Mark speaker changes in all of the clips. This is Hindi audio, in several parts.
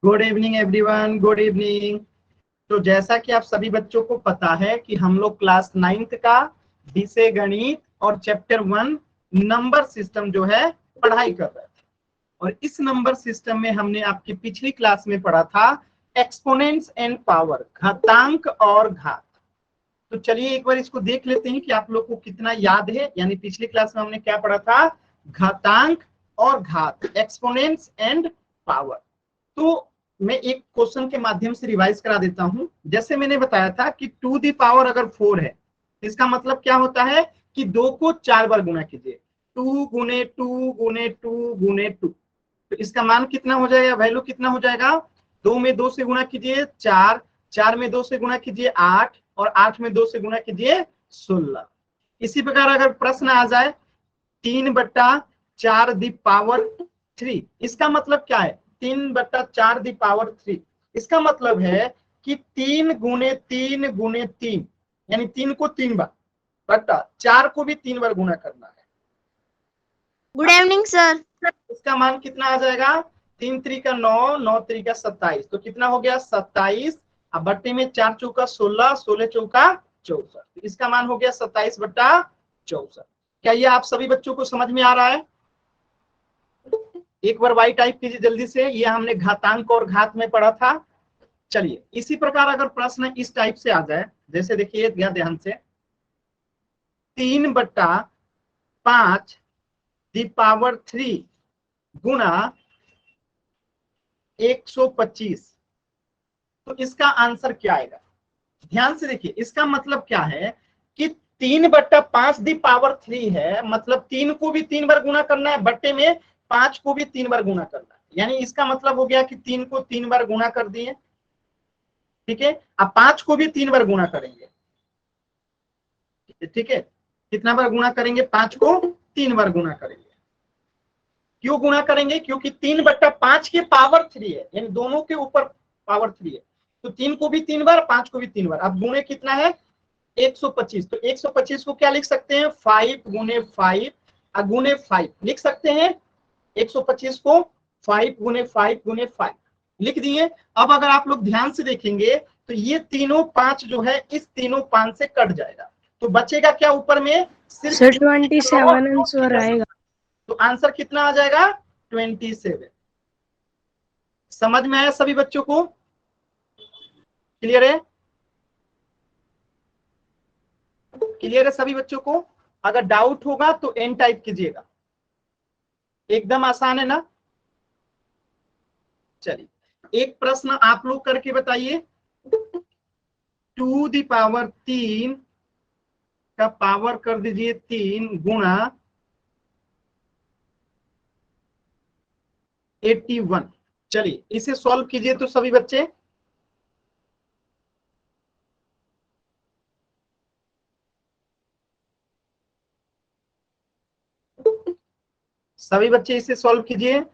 Speaker 1: Good evening everyone, good evening. तो जैसा कि आप सभी बच्चों को पता है कि हम लोग क्लास 9th का विषय गणित और चैप्टर 1 नंबर सिस्टम जो है पढ़ाई कर रहे थे। और इस नंबर सिस्टम में हमने आपकी पिछली क्लास में पढ़ा था एक्सपोनेंट्स एंड पावर, घातांक और घात। तो चलिए एक बार इसको देख लेते हैं कि आप लोग को कितना याद है। यानी पिछली क्लास में हमने क्या पढ़ा था? घातांक और घात, एक्सपोनेंट्स एंड पावर। तो मैं एक क्वेश्चन के माध्यम से रिवाइज करा देता हूं। जैसे मैंने बताया था कि 2 दी पावर अगर 4 है, इसका मतलब क्या होता है कि 2 को 4 बार गुना कीजिए। 2 गुने 2 गुने 2 गुने 2, तो इसका मान कितना हो जाएगा? वैल्यू कितना हो जाएगा? 2 में 2 से गुना कीजिए 4, 4 में 2 से गुना कीजिए 8, और 8 में 2 से गुना कीजिए 16। इसी प्रकार अगर प्रश्न आ जाए 3/4 दी पावर 3, इसका मतलब क्या है? 3/4 दी पावर 3, इसका मतलब है कि 3 गुने 3 गुने 3, यानी 3 को 3 बार, बटा 4 को भी 3 बार गुना करना है।
Speaker 2: Good evening sir.
Speaker 1: इसका मान कितना आ जाएगा? 3 3 9, 9 3 27, तो कितना हो गया? 27। अब बट्टे में 4 चौका 16, 16 चौका 64, इसका मान हो गया 27/64। क्या ये आप सभी बच्चों को समझ में आ रहा है? एक बार वाई टाइप कीजिए जल्दी से। ये हमने घातांक और घात में पढ़ा था। चलिए इसी प्रकार अगर प्रश्न इस टाइप से आ जाए, जैसे देखिए ध्यान से, 3/5 दी पावर 3 गुना 125, तो इसका आंसर क्या आएगा? ध्यान से देखिए, इसका मतलब क्या है कि 3/5 दी पावर 3 है, मतलब 3 को भी 3 बार गुना करना है, बट्टे में 5 को भी 3 बार गुना करना है। यानी इसका मतलब हो गया कि 3 को 3 बार गुना कर दिए, ठीक है। अब 5 को भी 3 बार गुना करेंगे, ठीक है। कितना बार गुना करेंगे? 5 को 3 बार गुना करेंगे। क्यों गुना करेंगे? क्योंकि 3/5 के पावर 3 है, यानी दोनों के ऊपर पावर 3 है। तो 3 को भी 3 बार, 5 को भी 3 बार। अब गुणे कितना है? 125। तो 125 को क्या लिख सकते हैं? 5 गुने 5 गुने 5 लिख सकते हैं। 125 को 5 गुने 5 गुने 5 लिख दिए। अब अगर आप लोग ध्यान से देखेंगे तो ये तीनों 5 जो है इस तीनों 5 से कट जाएगा, तो बचेगा क्या ऊपर में? सिर्फ
Speaker 2: सर 27 आंसर आएगा।
Speaker 1: तो आंसर कितना आ जाएगा? 27। समझ में आया सभी बच्चों को? क्लियर है? क्लियर है सभी बच्चों को? अगर डाउट होगा तो एन टाइप कीजिएगा। एकदम आसान है ना? चलिए एक प्रश्न आप लोग करके बताइए। 2 दी पावर 3 का पावर कर दीजिए 3 गुना 81। चलिए इसे सॉल्व कीजिए तो सभी बच्चे। सभी बच्चे इसे सॉल्व कीजिए।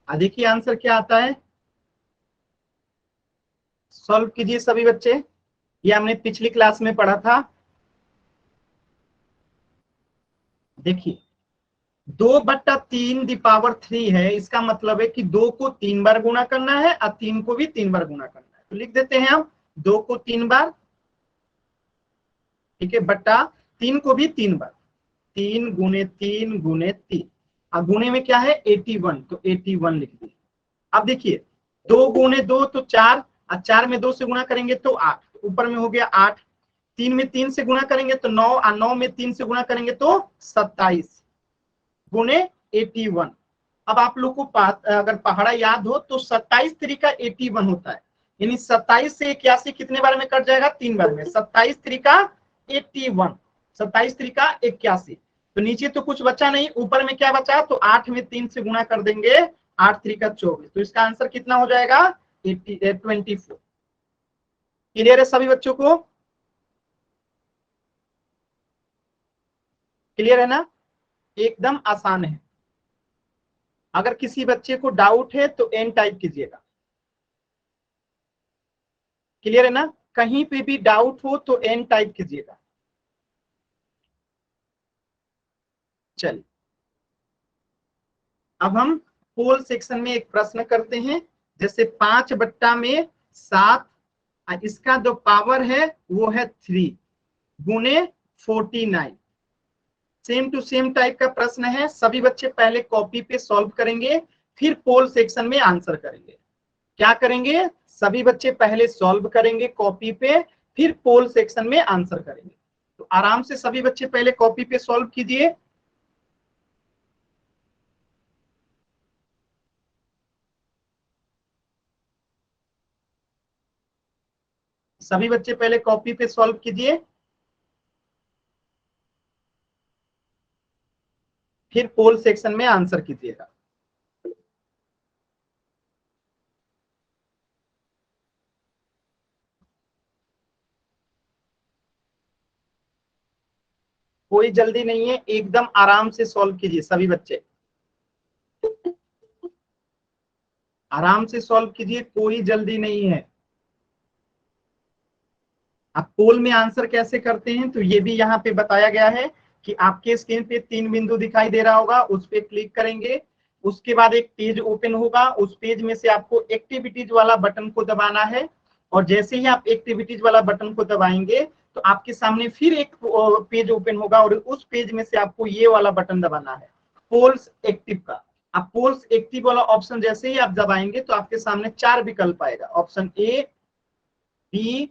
Speaker 1: देखिए आंसर क्या आता है। सॉल्व कीजिए सभी बच्चे, ये हमने पिछली क्लास में पढ़ा था। देखिए 2/3 दी पावर 3 है, इसका मतलब है कि 2 को 3 बार गुना करना है और 3 को भी 3 बार गुना करना है। तो लिख देते हैं हम 2 को 3 बार, ठीक है, बट्टा 3 को भी 3 बार, 3 गुने 3 गुने 3, और गुने में क्या है? 81, तो 81 लिख दिए। अब देखिए 2 गुने 2 तो 4, और 4 में 2 से गुना करेंगे तो 8, ऊपर में हो गया 8। 3 में 3 से गुना करेंगे तो 9, और 9 में 3 से गुना करेंगे तो 27 गुने 81। अब आप लोग को अगर पहाड़ा याद हो तो 27 3 81 होता है, यानी 27 से 81 कितने बार में कट जाएगा? 3 बार में। 27 3 81, 27 3 81। तो नीचे तो कुछ बचा नहीं, ऊपर में क्या बचा? तो 8 में 3 से गुना कर देंगे, 8 3 24, तो इसका आंसर कितना हो जाएगा? 24। क्लियर है सभी बच्चों को? क्लियर है ना? एकदम आसान है। अगर किसी बच्चे को डाउट है तो एन टाइप कीजिएगा। क्लियर है ना? कहीं पे भी डाउट हो तो एन टाइप कीजिएगा। चलिए अब हम पोल सेक्शन में एक प्रश्न करते हैं, जैसे 5/7, इसका जो पावर है वो है 3 गुने 49। सेम टू सेम टाइप का प्रश्न है। सभी बच्चे पहले कॉपी पे सॉल्व करेंगे, फिर पोल सेक्शन में आंसर करेंगे। क्या करेंगे? सभी बच्चे पहले सॉल्व करेंगे कॉपी पे, फिर पोल सेक्शन में आंसर करेंगे। तो आराम से सभी बच्चे पहले कॉपी पे सॉल्व कीजिए। सभी बच्चे पहले कॉपी पे सॉल्व कीजिए, फिर पोल सेक्शन में आंसर कीजिएगा। कोई जल्दी नहीं है, एकदम आराम से सॉल्व कीजिए सभी बच्चे, आराम से सॉल्व कीजिए, कोई जल्दी नहीं है। आप पोल में आंसर कैसे करते हैं तो ये भी यहाँ पे बताया गया है कि आपके स्क्रीन पे 3 बिंदु दिखाई दे रहा होगा, उस पे क्लिक करेंगे। उसके बाद एक पेज ओपन होगा, उस पेज में से आपको एक्टिविटीज वाला बटन को दबाना है, और जैसे ही आप एक्टिविटीज वाला बटन को दबाएंगे तो आपके सामने फिर एक पेज ओपन होगा, और उस पेज में से आपको ये वाला बटन दबाना है, पोल्स एक्टिव का। आप पोल्स एक्टिव वाला ऑप्शन जैसे ही आप दबाएंगे तो आपके सामने 4 विकल्प आएगा, option A, B,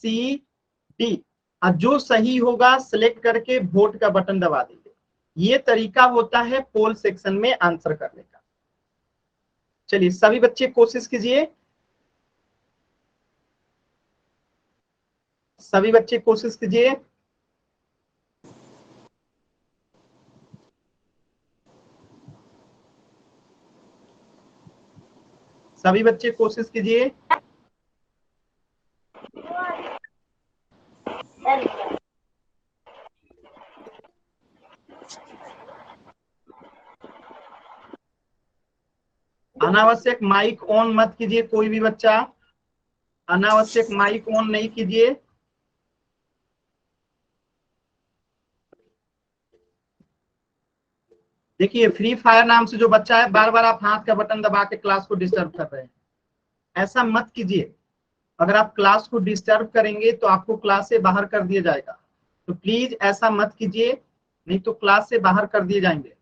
Speaker 1: C, D. और जो सही होगा सिलेक्ट करके वोट का बटन दबा दीजिए। ये तरीका होता है पोल सेक्शन में आंसर करने का। चलिए सभी बच्चे कोशिश कीजिए, सभी बच्चे कोशिश कीजिए। सभी बच्चे कोशिश कीजिए। अनावश्यक माइक ऑन मत कीजिए, कोई भी बच्चा अनावश्यक माइक ऑन नहीं कीजिए। देखिए फ्री फायर नाम से जो बच्चा है, बार बार आप हाथ का बटन दबा के क्लास को डिस्टर्ब कर रहे हैं, ऐसा मत कीजिए। अगर आप क्लास को डिस्टर्ब करेंगे तो आपको क्लास से बाहर कर दिया जाएगा, तो प्लीज ऐसा मत कीजिए, नहीं तो क्लास से बाहर कर दिए जाएंगे।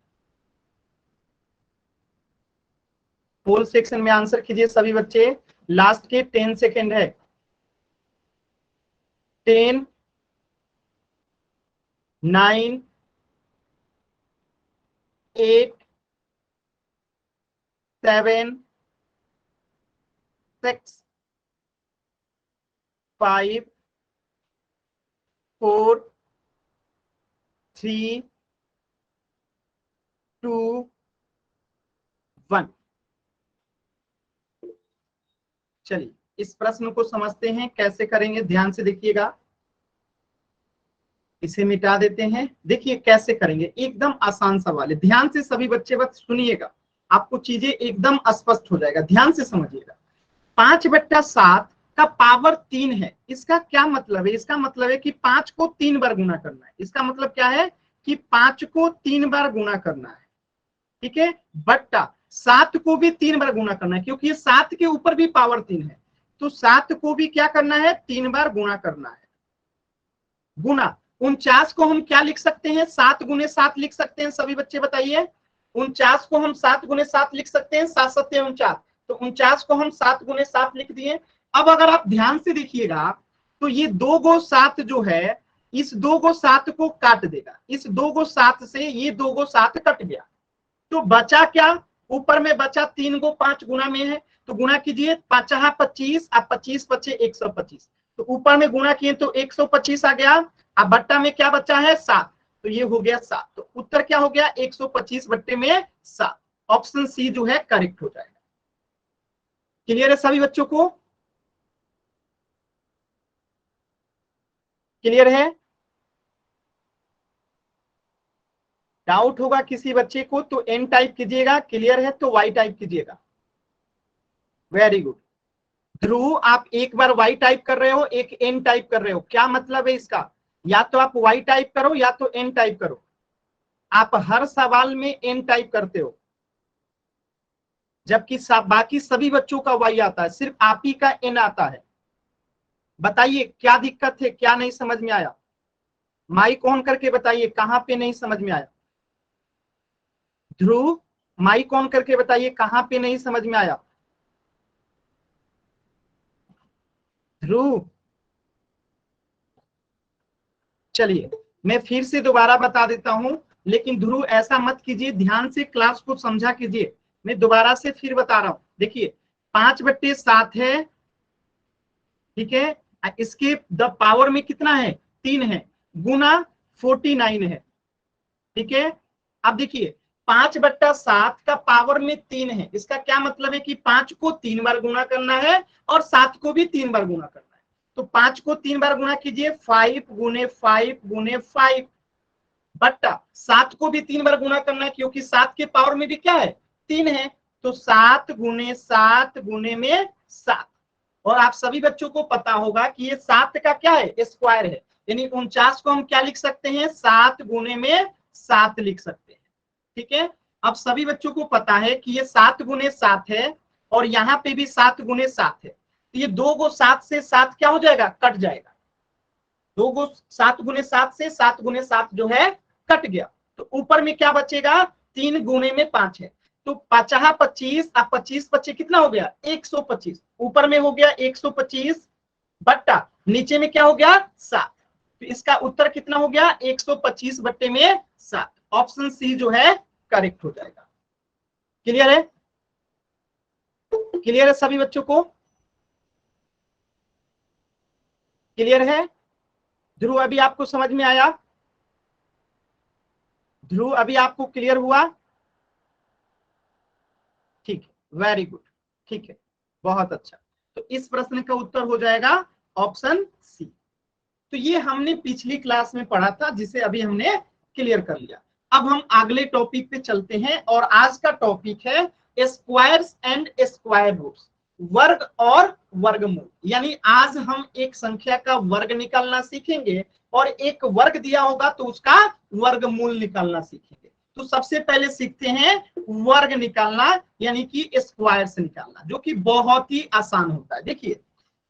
Speaker 1: पोल सेक्शन में आंसर कीजिए सभी बच्चे, लास्ट के 10 सेकेंड है। 10, 9, 8, 7, 6, 5, 4, 3, 2, 1। चलिए इस प्रश्न को समझते हैं, कैसे करेंगे ध्यान से देखिएगा। इसे मिटा देते हैं। देखिए कैसे करेंगे, एकदम आसान सवाल है, ध्यान से सभी बच्चे बस सुनिएगा, आपको चीजें एकदम स्पष्ट हो जाएगा, ध्यान से समझिएगा। 5/7 का पावर 3 है, इसका क्या मतलब है? इसका मतलब है कि 5 को 3 बार गुना करना है। इसका मतलब क्या है कि 5 को 3 बार गुना करना है, ठीक है, बट्टा 7 को भी 3 बार गुना करना है, क्योंकि ये 7 के ऊपर भी पावर 3 है, तो 7 को भी क्या करना है? 3 बार गुना करना है। गुना 49 को हम क्या लिख सकते हैं? 7 गुने 7 लिख सकते हैं, सभी बच्चे बताइए। 49 को हम 7 गुने 7 लिख सकते हैं, 7 7 49, तो 49 को हम 7 गुने 7 लिख दिए। अब अगर आप ध्यान से देखिएगा तो ये 2 गो 7 जो है, इस 2 गो 7 को काट देगा, इस 2 गो 7 से ये 2 गो 7 कट गया, तो बचा क्या? ऊपर में बचा 3 गो 5 गुना में है, तो गुना कीजिए, 5 25, अब 25 बचे 125, तो ऊपर में गुना किए तो 125 आ गया। अब बट्टा में क्या बचा है? 7, तो ये हो गया 7, तो उत्तर क्या हो गया? 125 बट्टे में 7। ऑप्शन सी जो है करेक्ट हो जाएगा। क्लियर है सभी बच्चों को? क्लियर है? डाउट होगा किसी बच्चे को तो एन टाइप कीजिएगा, क्लियर है तो वाई टाइप कीजिएगा। Very good. ध्रुव आप एक बार वाई टाइप कर रहे हो, एक एन टाइप कर रहे हो, क्या मतलब है इसका? या तो आप वाई टाइप करो या तो एन टाइप करो। आप हर सवाल में एन टाइप करते हो। जबकि बाकी सभी बच्चों का y आता है, सिर्फ आप ही का n आता है। बताइए क्या दिक्कत है, क्या नहीं समझ में आया? माइक ऑन करके बताइए कहां पे नहीं समझ में आया। ध्रुव माइक ऑन करके बताइए कहां पे नहीं समझ में आया। ध्रुव चलिए मैं फिर से दोबारा बता देता हूं, लेकिन ध्रुव ऐसा मत कीजिए, ध्यान से क्लास को समझा कीजिए। मैं दोबारा से फिर बता रहा हूं, देखिए 5/7 है, ठीक है, इसके द पावर में कितना है 3 है, गुना 49 है, ठीक है। अब देखिए 5/7 का पावर में 3 है, इसका क्या मतलब है कि 5 को 3 बार गुना करना है और 7 को भी 3 बार गुना करना है। तो 5 को 3 बार गुना कीजिए, 5 गुने 5 गुने 5 बट्टा 7 को भी 3 बार गुना करना है, क्योंकि 7 के पावर में भी क्या है 3 है। तो 7 गुने 7 गुने में 7। और आप सभी बच्चों को पता होगा कि ये 7 का क्या है स्क्वायर है, यानी 49 को हम क्या लिख सकते हैं 7 गुने में 7 लिख सकते हैं, ठीक है। अब सभी बच्चों को पता है कि ये 7 गुने 7 है और यहाँ पे भी 7 गुने 7 है, तो ये 2 को 7 से 7 क्या हो जाएगा कट जाएगा, 2 को 7 गुने 7 से 7 गुने 7 जो है कट गया। तो ऊपर में क्या बचेगा 3 गुने में 5 है, तो 50 25 अब 25 25 कितना हो गया 125, ऊपर में हो गया 125 बट्टा नीचे में क्या हो गया 7। तो इसका उत्तर कितना हो गया 125 बट्टे में 7। ऑप्शन सी जो है करेक्ट हो जाएगा। क्लियर है? क्लियर है सभी बच्चों को? क्लियर है? ध्रुव अभी आपको समझ में आया? ध्रुव अभी आपको क्लियर हुआ? ठीक है, वेरी गुड, ठीक है, बहुत अच्छा। तो इस प्रश्न का उत्तर हो जाएगा ऑप्शन सी। तो ये हमने पिछली क्लास में पढ़ा था, जिसे अभी हमने क्लियर कर लिया। अब हम अगले टॉपिक पे चलते हैं और आज का टॉपिक है स्क्वायर्स एंड स्क्वायर रूट्स, वर्ग और वर्गमूल। यानी आज हम एक संख्या का वर्ग निकालना सीखेंगे और एक वर्ग दिया होगा तो उसका वर्गमूल निकालना सीखेंगे। तो सबसे पहले सीखते हैं वर्ग निकालना, यानी कि स्क्वायर्स निकालना, जो कि बहुत ही आसान होता है। देखिए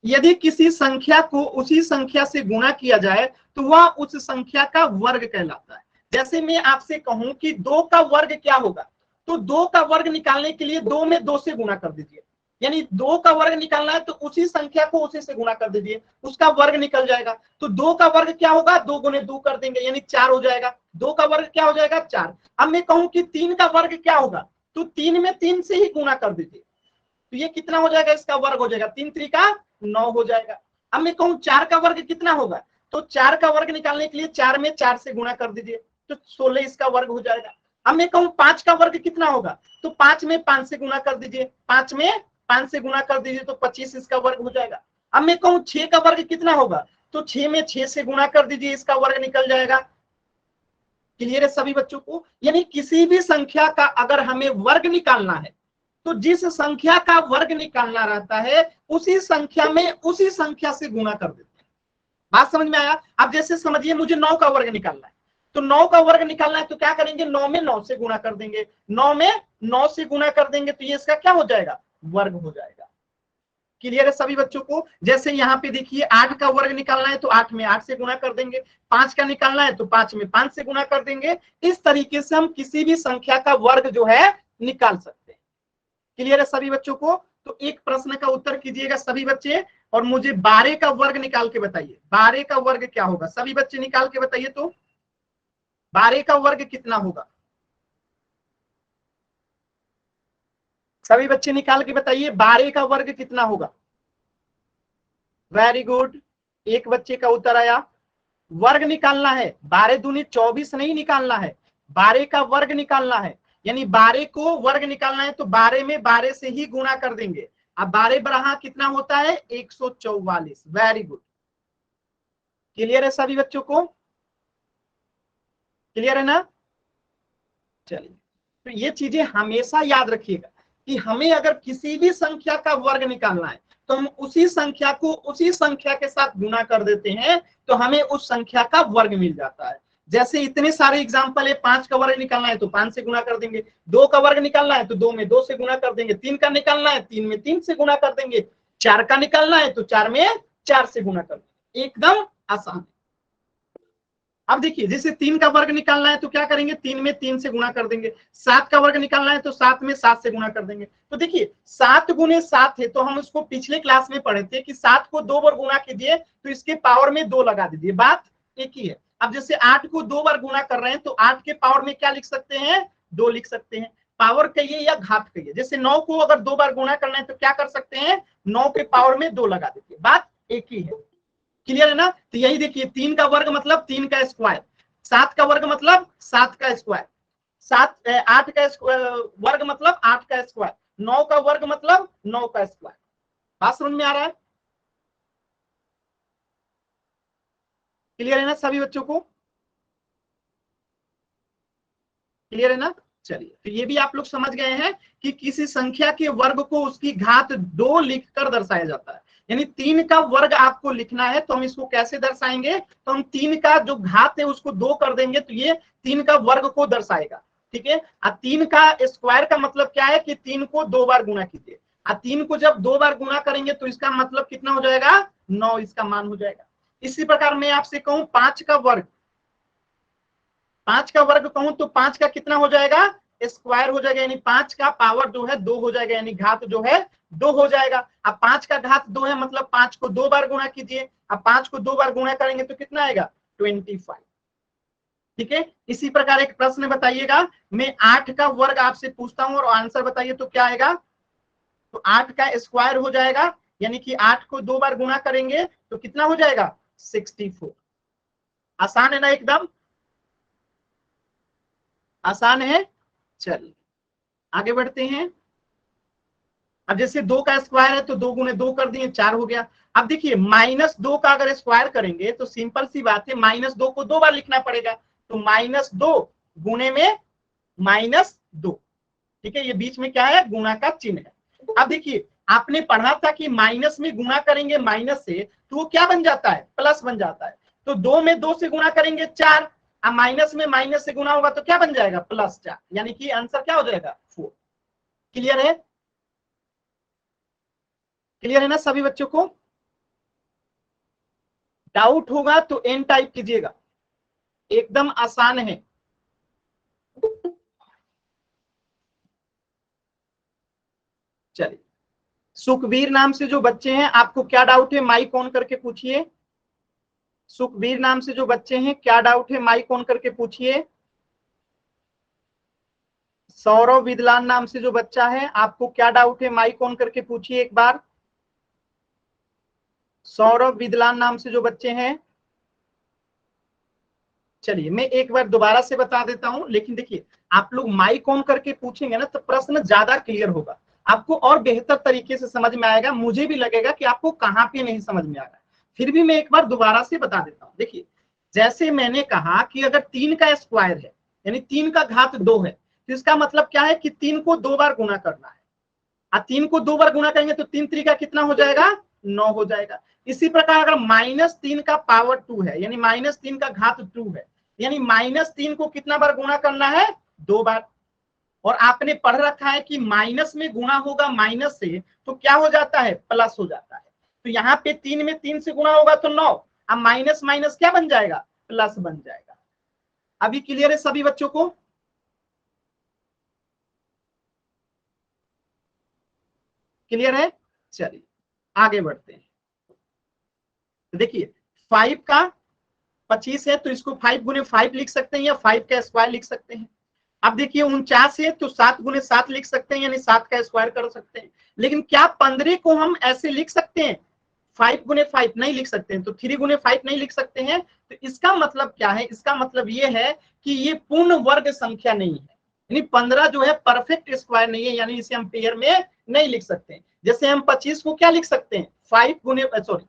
Speaker 1: यदि किसी संख्या को उसी संख्या से गुणा किया जाए तो वह उस संख्या का वर्ग कहलाता है। जैसे मैं आपसे कहूं कि 2 का वर्ग क्या होगा, तो 2 का वर्ग निकालने के लिए 2 में 2 से गुणा कर दीजिए, यानी 2 का वर्ग निकालना है तो उसी संख्या को उसी से गुणा कर दीजिए, उसका वर्ग निकल जाएगा। तो 2 का वर्ग क्या होगा 2 गुने 2 कर देंगे, यानी 4 हो जाएगा। 2 का वर्ग क्या हो जाएगा 4। अब मैं कहूं कि 3 का वर्ग क्या होगा, तो 3 में 3 से ही गुणा कर दीजिए, तो ये कितना हो जाएगा इसका वर्ग हो जाएगा 3 3 का 9 हो जाएगा। अब मैं कहूं 4 का वर्ग कितना होगा, तो 4 का वर्ग निकालने के लिए 4 में 4 से गुणा कर दीजिए, तो 16 इसका वर्ग हो जाएगा। अब मैं कहूं 5 का वर्ग कितना होगा, तो 5 में 5 से गुणा कर दीजिए, 5 में 5 से गुणा कर दीजिए तो 25 इसका वर्ग हो जाएगा। अब मैं कहूं 6 का वर्ग कितना होगा, तो 6 में 6 से गुणा कर दीजिए, इसका वर्ग निकल जाएगा। क्लियर है सभी बच्चों को? यानी किसी भी संख्या का अगर हमें वर्ग निकालना है तो जिस संख्या का वर्ग निकालना रहता है उसी संख्या में उसी संख्या से गुणा कर देते हैं। बात समझ में आया? अब जैसे समझिए मुझे 9 का वर्ग निकालना है, तो 9 का वर्ग निकालना है तो क्या करेंगे 9 में 9 से गुणा कर देंगे, 9 में 9 से गुणा कर देंगे तो ये इसका क्या हो जाएगा वर्ग हो जाएगा। क्लियर है सभी बच्चों को? जैसे यहाँ पे देखिए 8 का वर्ग निकालना है तो 8 में 8 से गुणा कर देंगे, 5 का निकालना है तो 5 में 5 से गुणा कर देंगे। इस तरीके से हम किसी भी संख्या का वर्ग जो है निकाल सकते हैं। क्लियर है सभी बच्चों को? तो एक प्रश्न का उत्तर कीजिएगा सभी बच्चे और मुझे 12 का वर्ग निकाल के बताइए। 12 का वर्ग क्या होगा सभी बच्चे निकाल के बताइए, तो 12 का वर्ग कितना होगा सभी बच्चे निकाल के बताइए, 12 का वर्ग कितना होगा। वेरी गुड, एक बच्चे का उत्तर आया। वर्ग निकालना है, 12 दूनी 24 नहीं निकालना है, 12 का वर्ग निकालना है, यानी 12 को वर्ग निकालना है तो 12 में 12 से ही गुणा कर देंगे। अब 12 बराहा कितना होता है 144। वेरी गुड, क्लियर है सभी बच्चों को? क्लियर है ना? चलिए, तो ये चीजें हमेशा याद रखिएगा कि हमें अगर किसी भी संख्या का वर्ग निकालना है तो हम उसी संख्या को उसी संख्या के साथ गुणा कर देते हैं तो हमें उस संख्या का वर्ग मिल जाता है। जैसे इतने सारे एग्जाम्पल है, 5 का वर्ग निकालना है तो 5 से गुणा कर देंगे, 2 का वर्ग निकालना है तो 2 में 2 से गुणा कर देंगे, 3 का निकालना है 3 में 3 से गुणा कर देंगे, 4 का निकालना है तो 4 में 4 से गुणा कर देंगे, एकदम आसान। अब देखिए जैसे 3 का वर्ग निकालना है तो क्या करेंगे, 3 में 3 से गुणा कर देंगे, 7 का वर्ग निकालना है तो 7 में 7 से गुणा कर देंगे। तो देखिए 7 गुने 7 है, तो हम उसको पिछले क्लास में पढ़े थे कि 7 को 2 बार गुणा कीजिए तो इसके पावर में 2 लगा दीजिए, बात एक ही है। अब जैसे 8 को 2 बार गुणा कर रहे हैं तो 8 के पावर में क्या लिख सकते हैं, 2 लिख सकते हैं, पावर कहिए या घात कहिए। जैसे 9 को अगर 2 बार गुणा करना है तो क्या कर सकते हैं, 9 के पावर में 2 लगा दीजिए, बात एक ही है। क्लियर है ना। तो यही देखिए 3 का वर्ग मतलब 3 का स्क्वायर, 7 का वर्ग मतलब 7 का स्क्वायर, 8 का वर्ग मतलब 8 का स्क्वायर, 9 का वर्ग मतलब 9 का स्क्वायर। बात समझ में आ रहा है, क्लियर है ना सभी बच्चों को, क्लियर है ना। चलिए तो ये भी आप लोग समझ गए हैं कि किसी संख्या के वर्ग को उसकी घात 2 लिखकर दर्शाया जाता है। यानी 3 का वर्ग आपको लिखना है तो हम इसको कैसे दर्शाएंगे, तो हम 3 का जो घात है उसको 2 कर देंगे तो ये 3 का वर्ग को दर्शाएगा, ठीक है। 3 का स्क्वायर का मतलब क्या है कि 3 को 2 बार गुणा कीजिए, 3 को जब 2 बार गुणा करेंगे तो इसका मतलब कितना हो जाएगा, 9 इसका मान हो जाएगा। इसी प्रकार मैं आपसे कहूं 5 का वर्ग, 5 का वर्ग कहूं तो 5 का कितना हो जाएगा, स्क्वायर हो जाएगा, यानी 5 का पावर जो है 2 हो जाएगा, यानी घात जो है 2 हो जाएगा। अब 5 का घात 2 है मतलब 5 को 2 बार गुणा कीजिए, अब 5 को 2 बार गुणा करेंगे तो कितना आएगा, 25, ठीक है। इसी प्रकार एक प्रश्न बताइएगा, मैं 8 का वर्ग आपसे पूछता हूं और आंसर बताइए तो क्या आएगा, तो 8 का स्क्वायर हो जाएगा, यानी कि 8 को 2 बार गुणा करेंगे तो कितना हो जाएगा, 64। आसान है ना, एकदम आसान है। चलिए आगे बढ़ते हैं। अब जैसे 2 का स्क्वायर है तो 2 गुने 2 कर दिए, 4 हो गया। अब देखिए -2 का अगर स्क्वायर करेंगे तो सिंपल सी बात है, -2 को 2 बार लिखना पड़ेगा, तो -2 गुने में -2, ठीक है। ये बीच में क्या है, गुणा का चिन्ह है। अब देखिए आपने पढ़ा था कि माइनस में गुणा करेंगे माइनस से तो वो क्या बन जाता है, प्लस बन जाता है। तो 2 में 2 से गुणा करेंगे 4, अब माइनस में माइनस से गुणा होगा तो क्या बन जाएगा, +4, यानी कि आंसर क्या हो जाएगा, 4। क्लियर है, क्लियर है ना सभी बच्चों को। डाउट होगा तो एन टाइप कीजिएगा, एकदम आसान है। चलिए सुखबीर नाम से जो बच्चे हैं, आपको क्या डाउट है, माइक ऑन करके पूछिए। सुखबीर नाम से जो बच्चे हैं क्या डाउट है, माइक ऑन करके पूछिए। सौरव विदलान नाम से जो बच्चा है, आपको क्या डाउट है, माइक ऑन करके पूछिए एक बार। सौरभ विदलान नाम से जो बच्चे हैं, चलिए मैं एक बार दोबारा से बता देता हूं, लेकिन देखिए आप लोग माइक ऑन करके पूछेंगे ना तो प्रश्न ज्यादा क्लियर होगा, आपको और बेहतर तरीके से समझ में आएगा। मुझे भी लगेगा कि आपको कहां पे नहीं समझ में आ रहा है, फिर भी मैं एक बार दोबारा से बता देता हूं। देखिए जैसे मैंने कहा कि अगर 3 का स्क्वायर है यानी 3 का घात 2 है तो इसका मतलब क्या है कि 3 को 2 बार गुणा करना है, 3 को 2 बार गुणा करेंगे तो 3 3 कितना हो जाएगा, 9 हो जाएगा। इसी प्रकार अगर -3 का पावर 2 है यानी -3 का घात 2 है, यानी -3 को कितना बार गुणा करना है, 2 बार। और आपने पढ़ रखा है कि माइनस में गुणा होगा माइनस से तो क्या हो जाता है, प्लस हो जाता है। तो यहाँ पे 3 में 3 से गुणा होगा तो 9, अब माइनस माइनस क्या बन जाएगा, प्लस बन जाएगा। अभी क्लियर है सभी बच्चों को, क्लियर है। चलिए आगे बढ़ते हैं। देखिए 5 का 25 है तो इसको 5 गुने 5 लिख सकते हैं या 5 का स्क्वायर लिख सकते हैं। अब देखिए 49 है तो 7 गुने 7 लिख सकते हैं यानी 7 का स्क्वायर कर सकते हैं। लेकिन क्या 15 को हम ऐसे लिख सकते हैं, 5 गुने 5 नहीं लिख सकते हैं, तो 3 गुने 5 नहीं लिख सकते हैं। तो इसका मतलब क्या है, इसका मतलब ये है कि ये पूर्ण वर्ग संख्या नहीं है, यानी 15 जो है परफेक्ट स्क्वायर नहीं है, यानी इसे हम पेयर में नहीं लिख सकते हैं। जैसे हम 25 को क्या लिख सकते हैं, 5 गुने सॉरी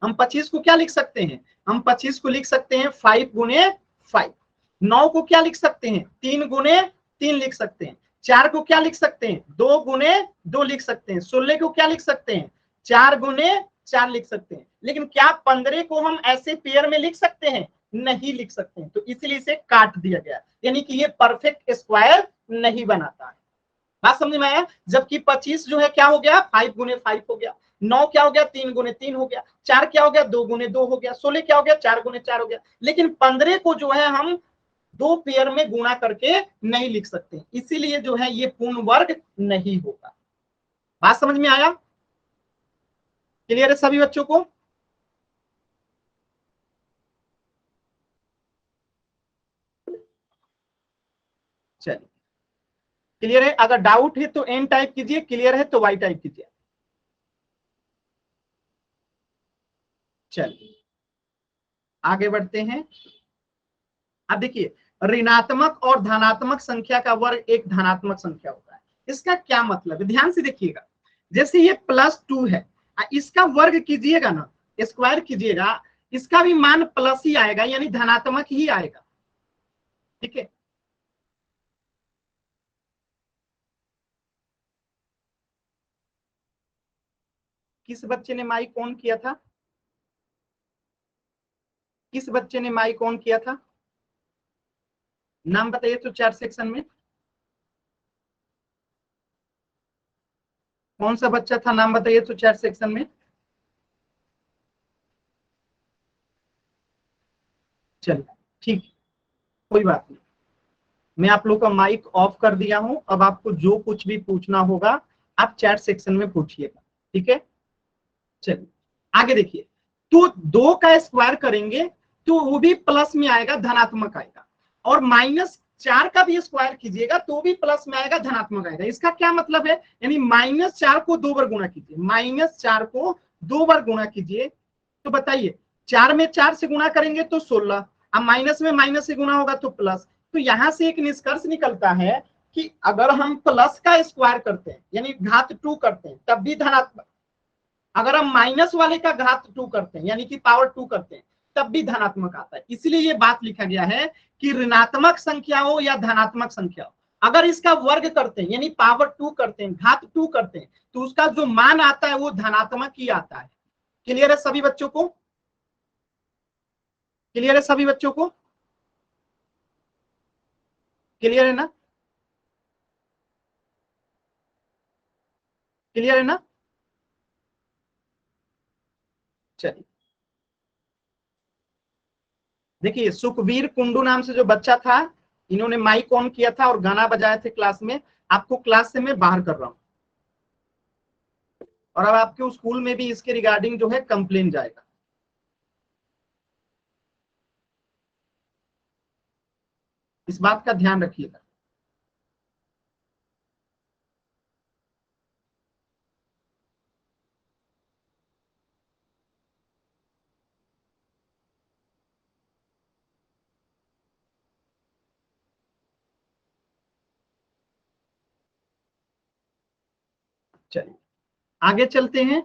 Speaker 1: हम 25 को क्या लिख सकते हैं, हम 25 को लिख सकते हैं 5 गुने 5। 9 को क्या लिख सकते हैं, 3 गुने 3 लिख सकते हैं। 4 को क्या लिख सकते हैं, 2 गुने 2 लिख सकते हैं। 16 को क्या लिख सकते हैं, 4 गुने 4 लिख सकते हैं। लेकिन क्या 15 को हम ऐसे पेयर में लिख सकते हैं, नहीं लिख सकते हैं, तो इसलिए इसे काट दिया गया, यानी कि ये परफेक्ट स्क्वायर नहीं बनाता है। बात समझ में आया? जबकि 25 जो है क्या हो गया, 5 गुने 5 हो गया, 9 क्या हो गया, 3 गुने 3 हो गया, 4 क्या हो गया, 2 गुने 2 हो गया, 16 क्या हो गया, 4 गुने 4 हो गया। लेकिन 15 को जो है हम दो पेयर में गुणा करके नहीं लिख सकते, इसीलिए जो है ये पूर्ण वर्ग नहीं होगा। बात समझ में आया? क्लियर है सभी बच्चों को? चलिए क्लियर है, अगर डाउट है तो एन टाइप कीजिए, क्लियर है तो वाई टाइप कीजिए। चलिए आगे बढ़ते हैं। अब देखिए, ऋणात्मक और धनात्मक संख्या का वर्ग एक धनात्मक संख्या होता है। इसका क्या मतलब है, ध्यान से देखिएगा। जैसे ये +2 है, इसका वर्ग कीजिएगा ना, स्क्वायर कीजिएगा, इसका भी मान प्लस ही आएगा, यानी धनात्मक ही आएगा। ठीक है, किस बच्चे ने माइक ऑन किया था? किस बच्चे ने माइक ऑन किया था? नाम बताइए तो चैट सेक्शन में। कौन सा बच्चा था, नाम बताइए तो चैट सेक्शन में। चलिए ठीक, कोई बात नहीं, मैं आप लोग का माइक ऑफ कर दिया हूं। अब आपको जो कुछ भी पूछना होगा आप चैट सेक्शन में पूछिएगा, ठीक है? चलिए आगे देखिए, तो 2 का स्क्वायर करेंगे तो वो भी प्लस में आएगा, धनात्मक आएगा, और -4 का भी स्क्वायर कीजिएगा तो भी प्लस में आएगा, धनात्मक आएगा। इसका क्या मतलब है, यानी -4 को 2 बार गुणा कीजिए, -4 को 2 बार गुणा कीजिए, तो बताइए 4 में 4 से गुणा करेंगे तो 16, अब माइनस में माइनस से गुणा होगा तो प्लस। तो यहां से एक निष्कर्ष निकलता है कि अगर हम प्लस का स्क्वायर करते हैं यानी घात 2 करते हैं तब भी धनात्मक, अगर हम माइनस वाले का घात 2 करते हैं यानी कि पावर 2 करते हैं तब भी धनात्मक आता है। इसलिए ये बात लिखा गया है कि ऋणात्मक संख्या हो या धनात्मक संख्या हो, अगर इसका वर्ग करते हैं यानी पावर 2 करते हैं, घात 2 करते हैं, तो उसका जो मान आता है वो धनात्मक ही आता है। क्लियर है सभी बच्चों को? क्लियर है सभी बच्चों को? क्लियर है ना? क्लियर है ना? चलिए देखिए, सुखबीर कुंडू नाम से जो बच्चा था, इन्होंने माइक ऑन किया था और गाना बजाए थे क्लास में, आपको क्लास से मैं बाहर कर रहा हूं, और अब आपके स्कूल में भी इसके रिगार्डिंग जो है कंप्लेन जाएगा। इस बात का ध्यान रखिएगा। चलिए आगे चलते हैं।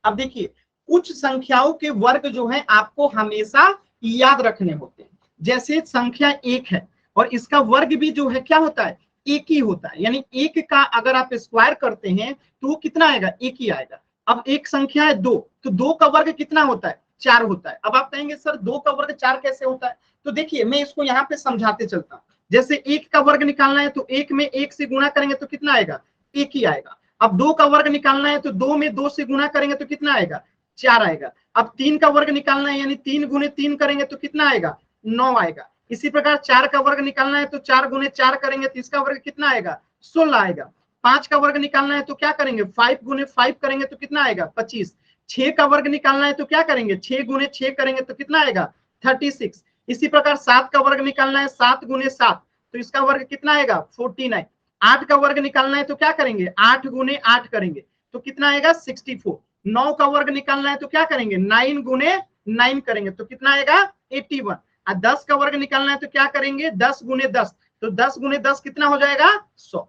Speaker 1: अब देखिए, कुछ संख्याओं के वर्ग जो है आपको हमेशा याद रखने होते हैं। जैसे संख्या 1 है और इसका वर्ग भी जो है क्या होता है, 1 ही होता है, यानी 1 का अगर आप स्क्वायर करते हैं तो वो कितना आएगा, 1 ही आएगा। अब एक संख्या है 2, तो 2 का वर्ग कितना होता है, 4 होता है। अब आप कहेंगे सर 2 का वर्ग 4 कैसे होता है? तो देखिए मैं इसको यहाँ पे समझाते चलता हूँ। जैसे 1 का वर्ग निकालना है तो 1 में 1 से गुणा करेंगे तो कितना आएगा, 1 ही आएगा। अब 2 का वर्ग निकालना है तो 2 में 2 से गुणा करेंगे तो कितना आएगा, 4 आएगा। अब 3 का वर्ग निकालना है यानी 3 गुने 3 करेंगे तो कितना आएगा, 9 आएगा। इसी प्रकार 4 का वर्ग निकालना है तो 4 गुने 4 करेंगे तो इसका वर्ग कितना आएगा, 16 आएगा। 5 का वर्ग निकालना है तो क्या करेंगे, 5 गुने 5 करेंगे तो कितना आएगा, 25। 6 का वर्ग निकालना है तो क्या करेंगे, 6 गुने 6 करेंगे तो कितना आएगा, 36। इसी प्रकार 7 का वर्ग निकालना है, 7 गुने 7 तो इसका वर्ग कितना आएगा, 49। 8 का वर्ग निकालना है तो क्या करेंगे, 8 गुने 8 करेंगे तो कितना आएगा, 64। 9 का वर्ग निकालना है तो क्या करेंगे, 9 गुने 9 करेंगे तो कितना आएगा, 81। और 10 का वर्ग निकालना है तो क्या करेंगे, 10 गुने 10, तो 10 गुने 10 कितना हो जाएगा, 100।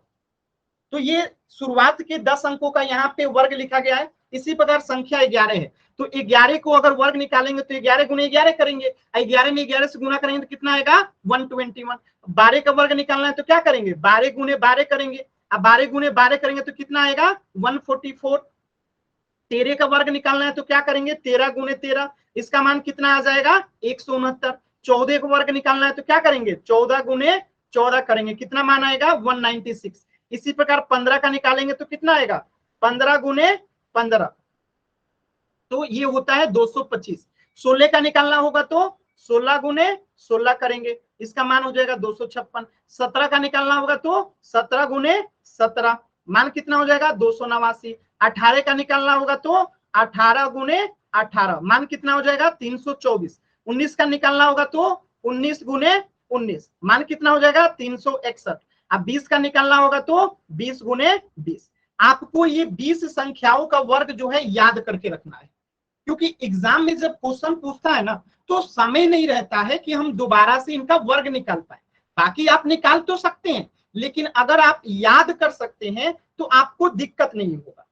Speaker 1: तो ये शुरुआत के 10 अंकों का यहाँ पे वर्ग लिखा गया है। इसी प्रकार संख्या 11 है, तो 11 को अगर वर्ग निकालेंगे तो 11 गुने 11 करेंगे, 11 में 11 से गुना करेंगे तो कितना आएगा, 121। 12 का वर्ग निकालना है तो क्या करेंगे, 12 गुने 12 करेंगे, अब 12 गुने 12 करेंगे तो कितना आएगा, 144। 13 का वर्ग निकालना है तो क्या करेंगे, 13 गुणे 13, इसका मान कितना आ जाएगा 169। 14 का वर्ग निकालना है तो क्या करेंगे, 14 गुणे 14 करेंगे, कितना मान आएगा 196। इसी प्रकार 15 का निकालेंगे तो कितना आएगा, 15 गुणे 15, तो ये होता है 225। 16 का निकालना होगा तो 16 गुणे 16 करेंगे, इसका मान हो जाएगा 256। 17 का निकालना होगा तो 17 गुणे 17, मान कितना हो जाएगा 289। 18 का निकालना होगा तो 18 गुणे 18, मान कितना हो जाएगा 324। 19 का निकालना होगा तो 19 गुणे 19, मान कितना हो जाएगा 361। अब 20 का निकालना होगा तो 20 गुणे 20। आपको ये 20 संख्याओं का वर्ग जो है याद करके रखना है, क्योंकि एग्जाम में जब क्वेश्चन पूछता है ना तो समय नहीं रहता है कि हम दोबारा से इनका वर्ग निकाल पाए। बाकी आप निकाल तो सकते हैं, लेकिन अगर आप याद कर सकते हैं तो आपको दिक्कत नहीं होगा।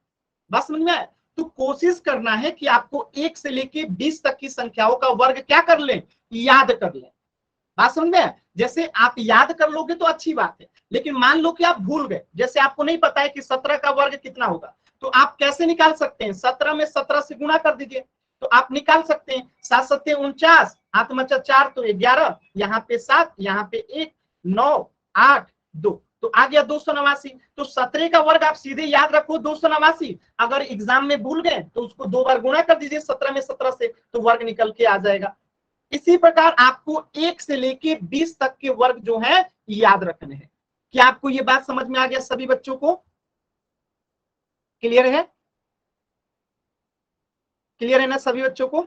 Speaker 1: बस समझ में आया? तो कोशिश करना है कि आपको 1 से लेके 20 तक की संख्याओं का वर्ग क्या कर लें, याद कर लें। बात समझ में? जैसे आप याद कर लोगे तो अच्छी बात है, लेकिन मान लो कि आप भूल गए, जैसे आपको नहीं पता है कि 17 का वर्ग कितना होगा, तो आप कैसे निकाल सकते हैं, 17 में 17 से गुणा कर दीजिए तो आप निकाल सकते हैं। 7 सत्ते 49, हाथ मचा 4 तो 11, यहाँ पे 7, यहाँ पे 1, 9, 8, 2, तो आ गया 289। तो 17 का वर्ग आप सीधे याद रखो 289। अगर एग्जाम में भूल गए तो उसको 2 बार गुणा कर दीजिए 17 में 17 से, तो वर्ग निकल के आ जाएगा। इसी प्रकार आपको 1 से लेके 20 तक के वर्ग जो है याद रखने हैं। क्या आपको ये बात समझ में आ गया सभी बच्चों को? क्लियर है? क्लियर है ना सभी बच्चों को?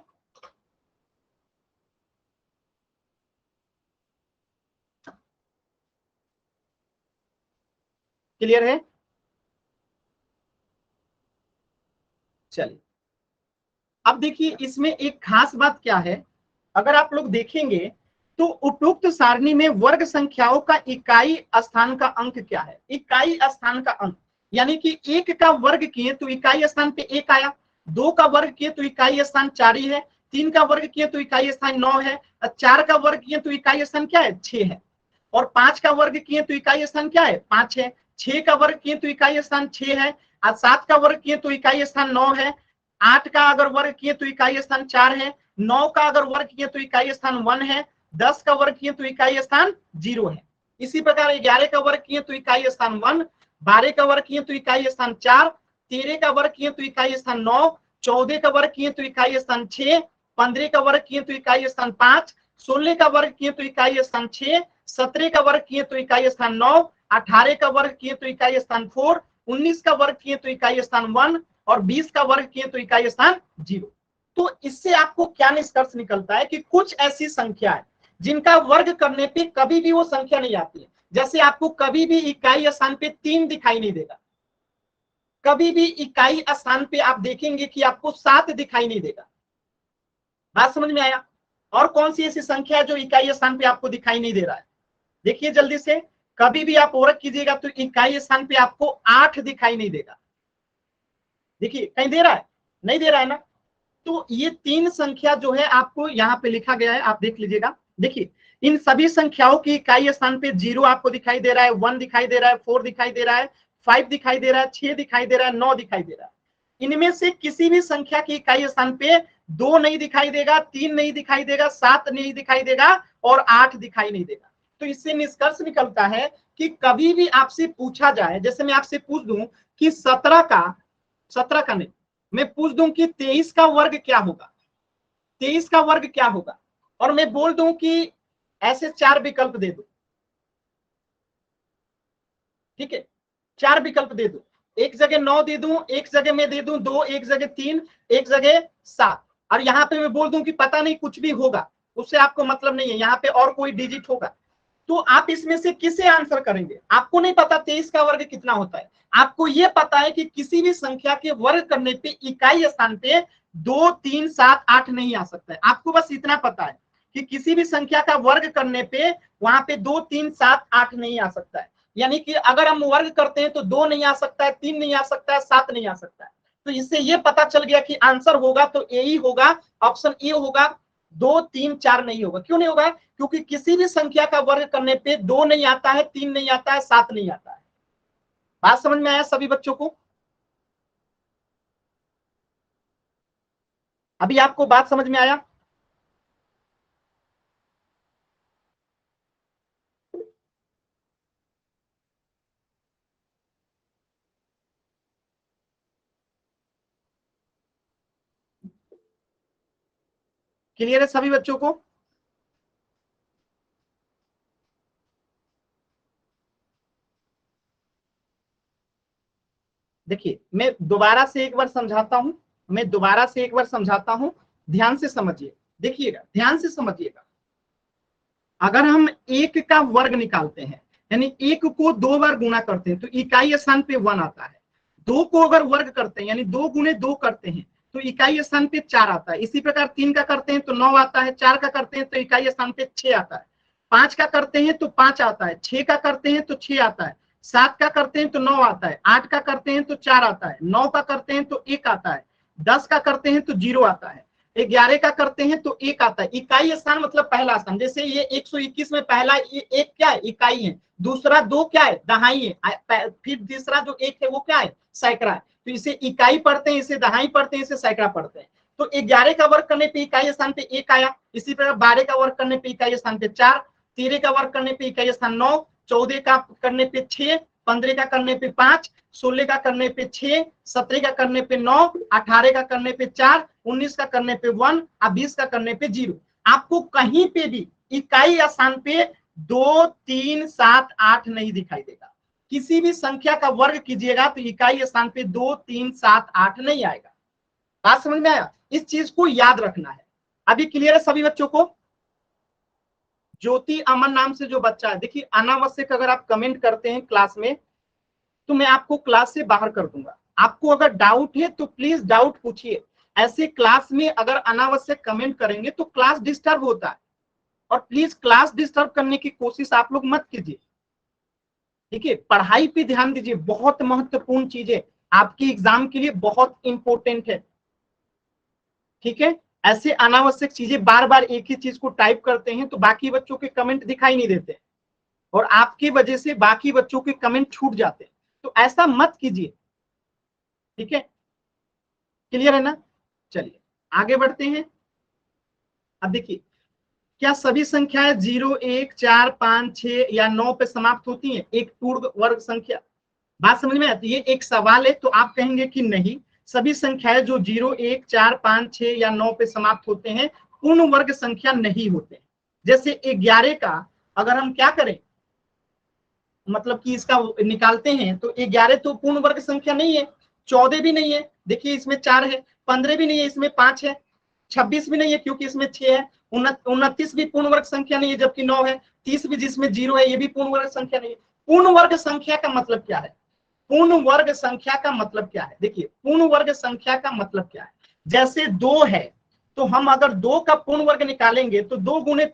Speaker 1: क्लियर है? चलिए अब देखिए इसमें एक खास बात क्या है, अगर आप लोग देखेंगे तो उपयुक्त सारणी में वर्ग संख्याओं का इकाई स्थान का अंक क्या है, इकाई स्थान का अंक, यानी कि 1 का वर्ग किए तो इकाई स्थान पे 1 आया, 2 का वर्ग किए तो इकाई स्थान 4 ही है, 3 का वर्ग किए तो इकाई स्थान 9 है, 4 का वर्ग किए तो इकाई स्थान क्या है 6 है, और 5 का वर्ग किए तो इकाई स्थान क्या है 5 है, 6 का वर्ग किए तो इकाई स्थान 6 है, और 7 का वर्ग किए तो इकाई स्थान 9 है, 8 का अगर वर्ग किए तो इकाई स्थान 4 है, 9 का अगर वर्ग किए तो इकाई स्थान 1 है, 10 का वर्ग किए तो इकाई स्थान 0 है। इसी प्रकार 11 का वर्ग किए तो इकाई स्थान 1, 12 का वर्ग किए तो इकाई स्थान 4, 13 का वर्ग किए तो इकाई स्थान 9, 14 का वर्ग किए तो इकाई स्थान 6, 15 का वर्ग किए तो इकाई स्थान 5, 16 का वर्ग किए तो इकाई स्थान 6, 17 का वर्ग किए तो इकाई स्थान 9, 18 का वर्ग किए तो इकाई स्थान 4, 19 का वर्ग किए तो इकाई स्थान 1, और 20 का वर्ग किए तो इकाई स्थान 0। तो इससे आपको क्या निष्कर्ष निकलता है कि कुछ ऐसी संख्या है जिनका वर्ग करने पे कभी भी वो संख्या नहीं आती है। जैसे आपको कभी भी इकाई स्थान पे 3 दिखाई नहीं देगा, कभी भी इकाई स्थान पे आप देखेंगे कि आपको 7 दिखाई नहीं देगा। बात समझ में आया? और कौन सी ऐसी संख्या है जो इकाई स्थान पे आपको दिखाई नहीं दे रहा है? देखिए जल्दी से, कभी भी आप वर्ग कीजिएगा तो इकाई स्थान पे आपको 8 दिखाई नहीं देगा। देखिए कहीं दे रहा है? नहीं दे रहा है ना। तो ये 3 संख्या जो है आपको यहाँ पे लिखा गया है, आप देख लीजिएगा। देखिए इन सभी संख्याओं की इकाई स्थान पे 0 आपको दिखाई दे रहा है, 1 दिखाई दे रहा है, 4 दिखाई दे रहा है, 5 दिखाई दे रहा है, 6 दिखाई दे रहा है, 9 दिखाई दे रहा है। इनमें से किसी भी संख्या की इकाई स्थान पे 2 नहीं दिखाई देगा, 3 नहीं दिखाई देगा, 7 नहीं दिखाई देगा, और 8 दिखाई नहीं देगा। तो इससे निष्कर्ष निकलता है कि कभी भी आपसे पूछा जाए, जैसे मैं आपसे पूछ दूं कि 17 का नहीं, मैं पूछ दूं कि 23 का वर्ग क्या होगा, 23 का वर्ग क्या होगा, और मैं बोल दूं कि ऐसे 4 विकल्प दे दूं, ठीक है, 4 विकल्प दे दूं, एक जगह 9 दे दूं, एक जगह मैं दे दूं 2, एक जगह 3, एक जगह 7, और यहाँ पे मैं बोल दूं कि पता नहीं कुछ भी होगा, उससे आपको मतलब नहीं है, यहाँ पे और कोई डिजिट होगा, तो आप इसमें से किसे आंसर करेंगे? आपको नहीं पता 23 का वर्ग कितना होता है, आपको ये पता है कि किसी भी संख्या के वर्ग करने पे इकाई स्थान पे 2, 3, 7, 8 नहीं आ सकता है। आपको बस इतना पता है कि किसी भी संख्या का वर्ग करने पे वहां पे 2, 3, 7, 8 नहीं आ सकता है। यानी कि अगर हम वर्ग करते हैं तो 2 नहीं आ सकता है, 3 नहीं आ सकता है, 7 नहीं आ सकता है। तो इससे ये पता चल गया कि आंसर होगा तो ए ही होगा, ऑप्शन ए होगा, 2, 3, 4 नहीं होगा। क्यों नहीं होगा? क्योंकि किसी भी संख्या का वर्ग करने पे 2 नहीं आता है, 3 नहीं आता है, 7 नहीं आता है। बात समझ में आया सभी बच्चों को? अभी आपको बात समझ में आया? क्लियर है सभी बच्चों को? देखिए मैं दोबारा से एक बार समझाता हूं, ध्यान से समझिए, देखिएगा ध्यान से समझिएगा। अगर हम एक का वर्ग निकालते हैं, यानी एक को दो बार गुना करते हैं तो इकाई स्थान पे 1 आता है। दो को अगर वर्ग करते हैं यानी 2 गुने 2 करते हैं तो इकाई स्थान पे 4 आता है। इसी प्रकार 3 का करते हैं तो 9 आता है, 4 का करते हैं तो इकाई स्थान पे 6 आता है, 5 का करते हैं तो 5 आता है, 6 का करते हैं तो 6 आता है, 7 का करते हैं तो 9 आता है, 8 का करते हैं तो 4 आता है, 9 का करते हैं तो 1 आता है, 10 का करते हैं तो 0 आता है, 11 का करते हैं तो 1 आता है। इकाई स्थान मतलब पहला स्थान, जैसे ये 121 में पहला एक क्या है? इकाई है। दूसरा 2 क्या है? दहाई है। फिर तीसरा जो 1 है वो क्या है? सैकड़ा है। तो इसे इकाई पढ़ते हैं, इसे दहाई पढ़ते हैं, इसे सैकड़ा पढ़ते हैं। तो 11 का वर्ग करने पे इकाई स्थान पे 1 आया। इसी प्रकार 12 का वर्ग करने पे इकाई स्थान पे 4, 13 का वर्ग करने पे इकाई स्थान 9, 14 का करने पे 6, 15 का करने पे 5, 16 का करने पे 6, 17 का करने पे 9, 18 का करने पे 4, 19 का करने पे 1 और 20 का करने पे 0। आपको कहीं पे भी इकाई स्थान पे 2, 3, 7, 8 नहीं दिखाई देगा। किसी भी संख्या का वर्ग कीजिएगा तो इकाई स्थान पे 2, 3, 7, 8 नहीं आएगा। बात समझ में आया? इस चीज को याद रखना है। अभी क्लियर है सभी बच्चों को? ज्योति अमन नाम से जो बच्चा है, देखिए अनावश्यक अगर आप कमेंट करते हैं क्लास में तो मैं आपको क्लास से बाहर कर दूंगा। आपको अगर डाउट है तो प्लीज डाउट पूछिए। ऐसे क्लास में अगर अनावश्यक कमेंट करेंगे तो क्लास डिस्टर्ब होता है, और प्लीज क्लास डिस्टर्ब करने की कोशिश आप लोग मत कीजिए। ठीक है, पढ़ाई पे ध्यान दीजिए, बहुत महत्वपूर्ण चीजें आपके एग्जाम के लिए बहुत इंपॉर्टेंट है। ठीक है, ऐसे अनावश्यक चीजें बार बार एक ही चीज को टाइप करते हैं तो बाकी बच्चों के कमेंट दिखाई नहीं देते और आपकी वजह से बाकी बच्चों के कमेंट छूट जाते हैं। तो ऐसा मत कीजिए। ठीक है, क्लियर है ना? चलिए आगे बढ़ते हैं। अब देखिए, क्या सभी संख्याएं 0, 1, 4, 5, 6 या 9 पे समाप्त होती हैं? एक पूर्ण वर्ग संख्या। बात समझ में आती है? ये एक सवाल है तो आप कहेंगे कि नहीं, सभी संख्याएं जो 0, 1, 4, 5, 6 या 9 पे समाप्त होते हैं पूर्ण वर्ग संख्या नहीं होते। जैसे 11 का अगर हम क्या करें, मतलब कि इसका निकालते हैं तो 11 तो पूर्ण वर्ग संख्या नहीं है, 14 भी नहीं है, देखिए इसमें 4 है, 15 भी नहीं है, इसमें 5 है, 26 भी नहीं है क्योंकि इसमें 6 है, 29 भी पूर्ण वर्ग संख्या नहीं है जबकि 9 है, 30 भी जिसमें 0 है ये भी पूर्ण वर्ग संख्या नहीं है। पूर्ण वर्ग संख्या का मतलब क्या है? पूर्ण वर्ग संख्या का मतलब क्या है? देखिए पूर्ण वर्ग संख्या का मतलब क्या है, जैसे 2 है तो हम अगर 2 का पूर्ण वर्ग निकालेंगे तो 2 गुने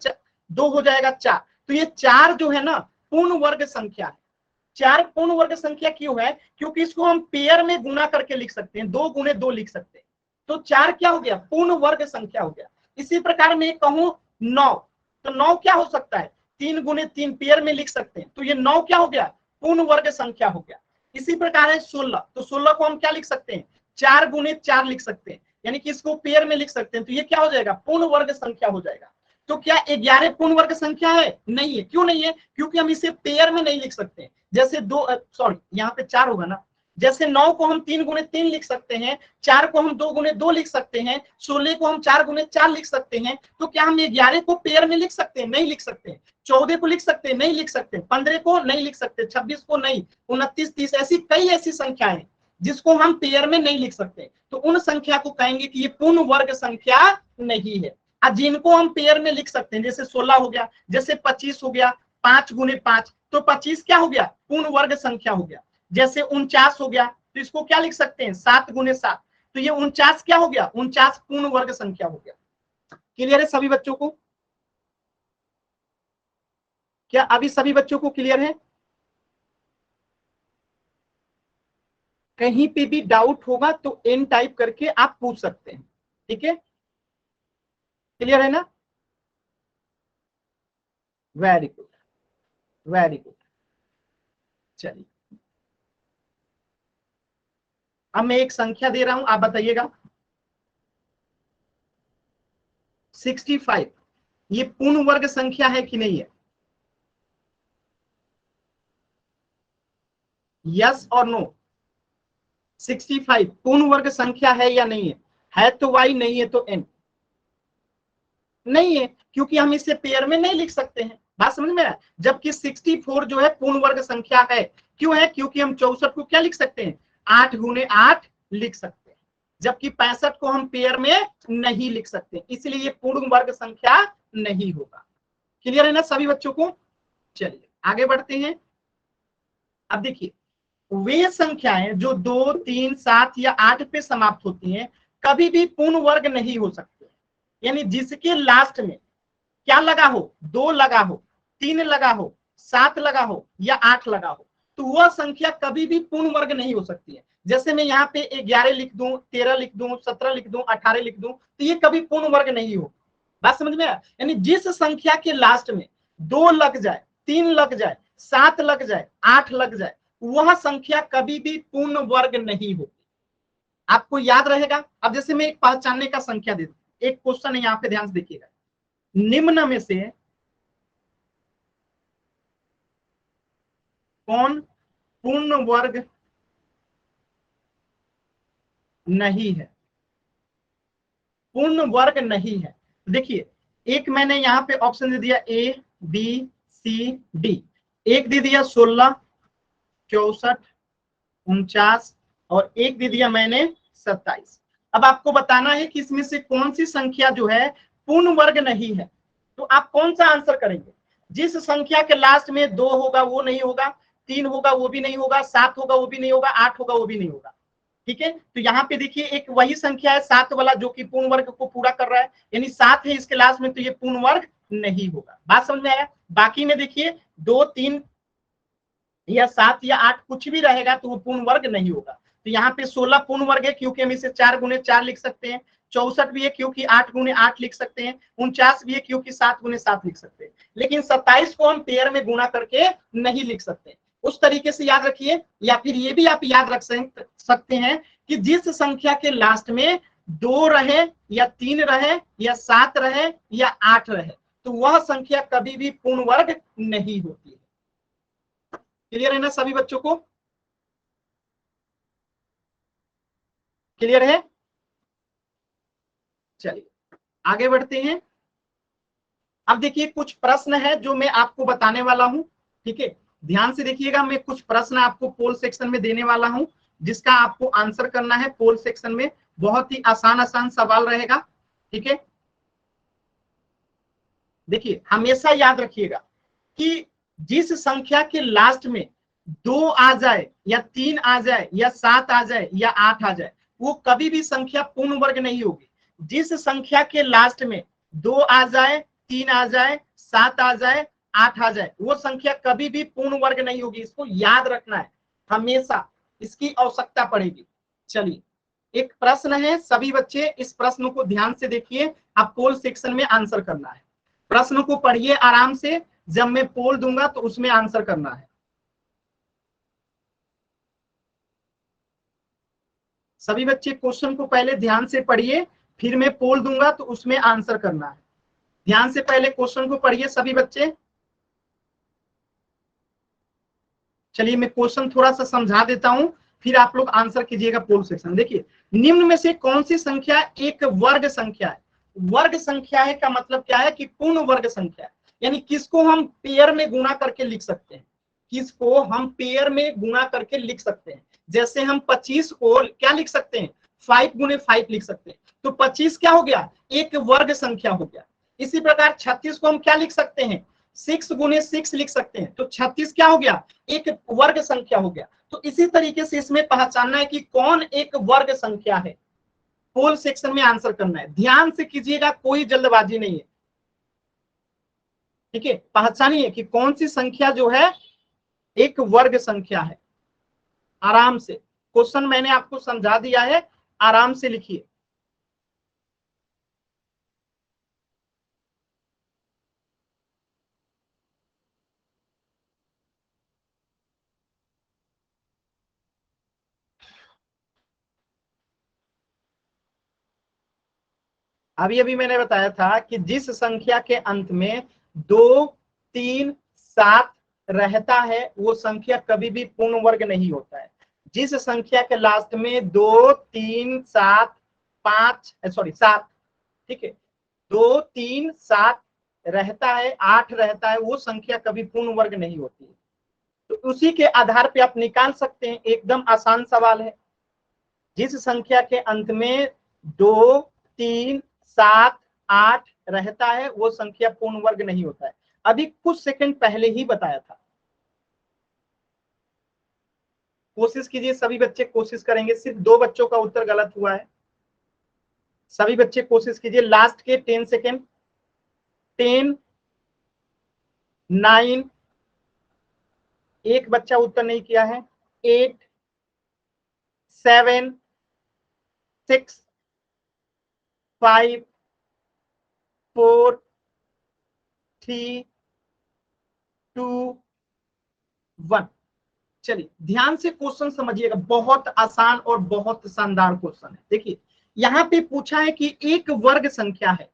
Speaker 1: 2 हो जाएगा 4। तो ये 4 जो है ना पूर्ण वर्ग संख्या है। 4 पूर्ण वर्ग संख्या क्यों है? क्योंकि इसको हम पेयर में गुना करके लिख सकते हैं, 2 गुने 2 लिख सकते हैं। तो 4 क्या हो गया? पूर्ण वर्ग संख्या हो गया। इसी प्रकार मैं कहूं 9, तो 9 क्या हो सकता है? 3 गुने 3 पेयर में लिख सकते हैं, तो ये 9 क्या हो गया? पूर्ण वर्ग संख्या हो गया। इसी प्रकार है 16, तो 16 को हम क्या लिख सकते हैं? 4 गुने 4 लिख सकते हैं, यानी कि इसको पेयर में लिख सकते हैं, तो ये क्या हो जाएगा? पूर्ण वर्ग संख्या हो जाएगा। तो क्या 11 पूर्ण वर्ग संख्या है? नहीं है। क्यों नहीं है? क्योंकि हम इसे पेयर में नहीं लिख सकते। जैसे 2, सॉरी यहाँ पे 4 होगा ना, जैसे 9 को हम 3 गुने 3 लिख सकते हैं, 4 को हम 2 गुने 2 लिख सकते हैं, 16 को हम 4 गुने 4 लिख सकते हैं। तो क्या हम 11 को पेयर में लिख सकते हैं? नहीं लिख सकते। 14 को लिख सकते हैं? नहीं लिख सकते। 15 को नहीं लिख सकते, 26 को नहीं, 29, 30 ऐसी कई ऐसी संख्याएं जिसको हम पेयर में नहीं लिख सकते, तो उन संख्या को कहेंगे कि ये पूर्ण वर्ग संख्या नहीं है। जिनको हम पेयर में लिख सकते हैं, जैसे 16 हो गया, जैसे 25 हो गया, 5 गुने 5, तो 25 क्या हो गया? पूर्ण वर्ग संख्या हो गया। जैसे 49 हो गया तो इसको क्या लिख सकते हैं? 7 गुने 7, तो ये 49 क्या हो गया? 49 पूर्ण वर्ग संख्या हो गया। क्लियर है सभी बच्चों को? क्या अभी सभी बच्चों को क्लियर है? कहीं पे भी डाउट होगा तो एन टाइप करके आप पूछ सकते हैं। ठीक है, क्लियर है ना? Very good, very good. चलिए अब मैं एक संख्या दे रहा हूं, आप बताइएगा। 65 ये पूर्ण वर्ग संख्या है कि नहीं है? यस और नो? 65 पूर्ण वर्ग संख्या है या नहीं है? है तो y, नहीं है तो n। नहीं है, क्योंकि हम इसे पेयर में नहीं लिख सकते हैं। बात समझ में आया? जबकि 64 जो है पूर्ण वर्ग संख्या है। क्यों है? क्योंकि हम 64 को क्या लिख सकते हैं? 8 गुने 8 लिख सकते हैं, जबकि 65 को हम पेयर में नहीं लिख सकते, इसलिए ये पूर्ण वर्ग संख्या नहीं होगा। क्लियर है ना सभी बच्चों को? चलिए आगे बढ़ते हैं। अब देखिए, वे संख्याएं जो 2, 3, 7 या 8 पे समाप्त होती हैं कभी भी पूर्ण वर्ग नहीं हो सकते। यानी जिसके लास्ट में क्या लगा हो? 2 लगा हो, 3 लगा हो, 7 लगा हो या 8 लगा हो, तो वह संख्या कभी भी पूर्ण वर्ग नहीं हो सकती है। जैसे मैं यहाँ पे 11 लिख दूं, 13 लिख दूं, 17 लिख दूं, 18 लिख दूं, तो ये कभी पूर्ण वर्ग नहीं हो। बात समझ में आया? यानी जिस संख्या के लास्ट में 2 लग जाए, 3 लग जाए, 7 लग जाए, 8 लग जाए, वह संख्या कभी भी पूर्ण वर्ग नहीं होती। आपको याद रहेगा? अब जैसे मैं एक पहचानने का संख्या दे दूं, एक क्वेश्चन है यहाँ पे, ध्यान से देखिएगा। निम्न में से कौन पूर्ण वर्ग नहीं है? पूर्ण वर्ग नहीं है। देखिए, एक मैंने यहाँ पे ऑप्शन दे दिया ए, बी, सी, डी। एक दे दिया 16, 64, 49 और एक दे दिया मैंने 27। अब आपको बताना है कि इसमें से कौन सी संख्या जो है पूर्ण वर्ग नहीं है। तो आप कौन सा आंसर करेंगे? जिस संख्या के लास्ट में 2 होगा वो नहीं होगा, 3 होगा वो भी नहीं होगा, 7 होगा वो भी नहीं होगा, 8 होगा वो भी नहीं होगा। ठीक है, तो यहाँ पे देखिए एक वही संख्या है 7 वाला जो कि पूर्ण वर्ग को पूरा कर रहा है, यानी 7 है इसके लास्ट में, तो ये पूर्ण वर्ग नहीं होगा। बात समझ में आया? बाकी में देखिए 2, 3 या 7 या 8 कुछ भी रहेगा तो वो पूर्ण वर्ग नहीं होगा। तो यहाँ पे 16 पूर्ण वर्ग है क्योंकि हम इसे 4 गुने 4 लिख सकते हैं, 64 भी है क्योंकि 8 गुने 8 लिख सकते हैं, 49 भी है क्योंकि 7 गुने 7 लिख सकते हैं, लेकिन 27 को हम पेयर में गुणा करके नहीं लिख सकते। उस तरीके से याद रखिए, या फिर ये भी आप याद रख सकते हैं कि जिस संख्या के लास्ट में 2 रहे या 3 रहे या 7 रहे या 8 रहे, तो वह संख्या कभी भी पूर्ण वर्ग नहीं होती है। क्लियर है ना सभी बच्चों को? क्लियर है? चलिए आगे बढ़ते हैं। अब देखिए कुछ प्रश्न है जो मैं आपको बताने वाला हूं। ठीक है, ध्यान से देखिएगा, मैं कुछ प्रश्न आपको पोल सेक्शन में देने वाला हूं जिसका आपको आंसर करना है पोल सेक्शन में। बहुत ही आसान आसान सवाल रहेगा। ठीक है, देखिए हमेशा याद रखिएगा कि जिस संख्या के लास्ट में 2 आ जाए या 3 आ जाए या 7 आ जाए या 8 आ जाए, वो कभी भी संख्या पूर्ण वर्ग नहीं होगी। जिस संख्या के लास्ट में 2 आ जाए, 3 आ जाए, 7 आ जाए, 8 आ जाए, वो संख्या कभी भी पूर्ण वर्ग नहीं होगी। इसको याद रखना है, हमेशा इसकी आवश्यकता पड़ेगी। चलिए एक प्रश्न है, सभी बच्चे इस प्रश्न को ध्यान से देखिए, आप पोल सेक्शन में आंसर करना है। प्रश्न को पढ़िए आराम से, जब मैं पोल दूंगा तो उसमें आंसर करना है। सभी बच्चे क्वेश्चन को पहले ध्यान से पढ़िए, फिर मैं पोल दूंगा तो उसमें आंसर करना है। ध्यान से पहले क्वेश्चन को पढ़िए सभी बच्चे। चलिए मैं क्वेश्चन थोड़ा सा समझा देता हूं, फिर आप लोग आंसर कीजिएगा पोल सेक्शन। देखिए, निम्न में से कौन सी संख्या एक वर्ग संख्या है? वर्ग संख्या है का मतलब क्या है कि पूर्ण वर्ग संख्या है, यानी किसको हम पेयर में गुणा करके लिख सकते हैं, किसको हम पेयर में गुणा करके लिख सकते हैं। जैसे हम 25 को क्या लिख सकते हैं? 5 गुने 5 लिख सकते हैं, तो 25 क्या हो गया? एक वर्ग संख्या हो गया। इसी प्रकार 36 को हम क्या लिख सकते हैं? 6 गुने 6 लिख सकते हैं, तो 36 क्या हो गया? एक वर्ग संख्या हो गया। तो इसी तरीके से इसमें पहचानना है कि कौन एक वर्ग संख्या है, पोल सेक्शन में आंसर करना है। ध्यान से कीजिएगा, कोई जल्दबाजी नहीं है। ठीक है, पहचानिए कि कौन सी संख्या जो है एक वर्ग संख्या है। आराम से क्वेश्चन मैंने आपको समझा दिया है, आराम से लिखिए। अभी अभी मैंने बताया था कि जिस संख्या के अंत में 2, 3, 7 रहता है वो संख्या कभी भी पूर्ण वर्ग नहीं होता है। जिस संख्या के लास्ट में 2, 3, 7, 5 सॉरी 7, ठीक है, 2, 3, 7 रहता है, 8 रहता है, वो संख्या कभी पूर्ण वर्ग नहीं होती है। तो उसी के आधार पे आप निकाल सकते हैं, एकदम आसान सवाल है। जिस संख्या के अंत में 2, 3, 7, 8 रहता है वो संख्या पूर्ण वर्ग नहीं होता है। अभी कुछ सेकंड पहले ही बताया था। कोशिश कीजिए, सभी बच्चे कोशिश करेंगे, सिर्फ 2 बच्चों का उत्तर गलत हुआ है। सभी बच्चे कोशिश कीजिए, लास्ट के 10 सेकेंड। 10, 9, एक बच्चा उत्तर नहीं किया है। 8, 7, 6, 5, 4, 3, 2, 1। चलिए ध्यान से क्वेश्चन समझिएगा, बहुत आसान और बहुत शानदार क्वेश्चन है। देखिए यहाँ पे पूछा है कि एक वर्ग संख्या है,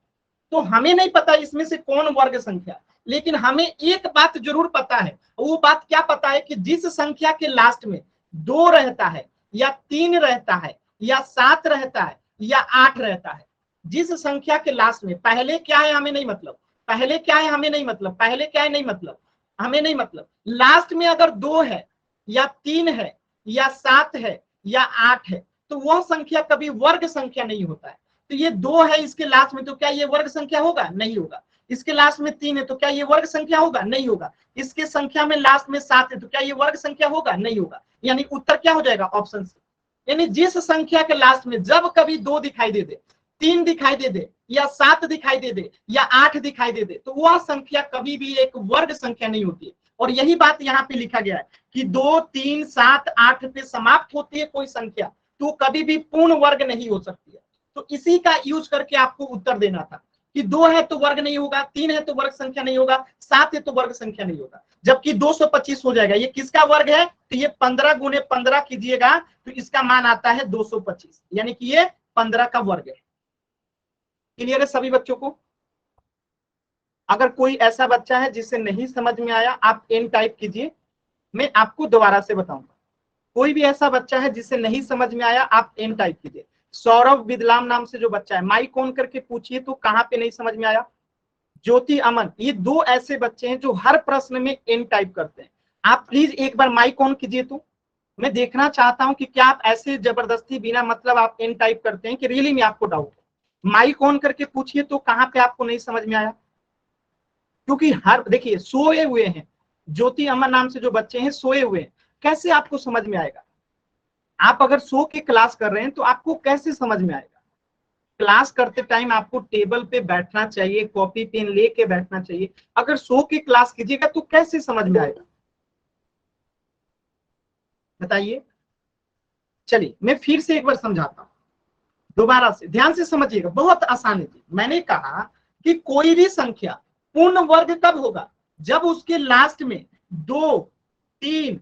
Speaker 1: तो हमें नहीं पता इसमें से कौन वर्ग संख्या, लेकिन हमें एक बात जरूर पता है। वो बात क्या पता है कि जिस संख्या के लास्ट में 2 रहता है या 3 रहता है या 7 रहता है या 8 रहता है, जिस संख्या के लास्ट में पहले क्या है हमें नहीं मतलब, पहले क्या है हमें नहीं मतलब, पहले क्या है नहीं मतलब, हमें नहीं मतलब, लास्ट में अगर 2 है या 3 है या 7 है या 8 है तो वह संख्या कभी वर्ग संख्या नहीं होता है। तो ये 2 है इसके लास्ट में, तो क्या ये वर्ग संख्या होगा? नहीं होगा। इसके लास्ट में 3 है तो क्या ये वर्ग संख्या होगा? नहीं होगा। इसके संख्या में लास्ट में 7 है तो क्या ये वर्ग संख्या होगा? नहीं होगा। यानी उत्तर क्या हो जाएगा? Option C. यानी जिस संख्या के लास्ट में जब कभी 2 दिखाई दे दे, 3 दिखाई दे दे या 7 दिखाई दे दे या 8 दिखाई दे दे तो वह संख्या कभी भी एक वर्ग संख्या नहीं होती है। और यही बात यहाँ पे लिखा गया है कि 2, 3, 7, 8 पे समाप्त होती है कोई संख्या तो कभी भी पूर्ण वर्ग नहीं हो सकती है। तो इसी का यूज करके आपको उत्तर देना था कि 2 है तो वर्ग नहीं होगा, 3 है तो वर्ग संख्या नहीं होगा, 7 है तो वर्ग संख्या नहीं होगा, जबकि 225 हो जाएगा। ये किसका वर्ग है? तो ये 15 गुने 15 कीजिएगा तो इसका मान आता है 225, यानी कि ये 15 का वर्ग है। क्लियर है सभी बच्चों को? अगर कोई ऐसा बच्चा है जिसे नहीं समझ में आया आप एन टाइप कीजिए, मैं आपको दोबारा से बताऊंगा। कोई भी ऐसा बच्चा है जिसे नहीं समझ में आया आप एन टाइप कीजिए। सौरभ विदलाम नाम से जो बच्चा है माइक ऑन करके पूछिए तो कहां पे नहीं समझ में आया। ज्योति अमन, ये 2 ऐसे बच्चे हैं जो हर प्रश्न में एन टाइप करते हैं। आप प्लीज एक बार माइक ऑन कीजिए, तो मैं देखना चाहता हूं कि क्या आप ऐसे जबरदस्ती बिना मतलब आप एन टाइप करते हैं कि रियली में आपको डाउट है। माइक ऑन करके पूछिए तो कहां पे आपको नहीं समझ में आया, क्योंकि हर देखिए सोए हुए हैं, ज्योति अमन नाम से जो बच्चे हैं सोए हुए हैं, कैसे आपको समझ में आएगा? आप अगर सो के क्लास कर रहे हैं तो आपको कैसे समझ में आएगा? क्लास करते टाइम आपको टेबल पे बैठना चाहिए, कॉपी पेन लेके बैठना चाहिए। अगर सो के क्लास कीजिएगा तो कैसे समझ में आएगा? बताइए। चलिए मैं फिर से एक बार समझाता हूं, दोबारा से ध्यान से समझिएगा, बहुत आसान है। मैंने कहा कि कोई भी संख्या पूर्ण वर्ग कब होगा? जब उसके लास्ट में 2, 3,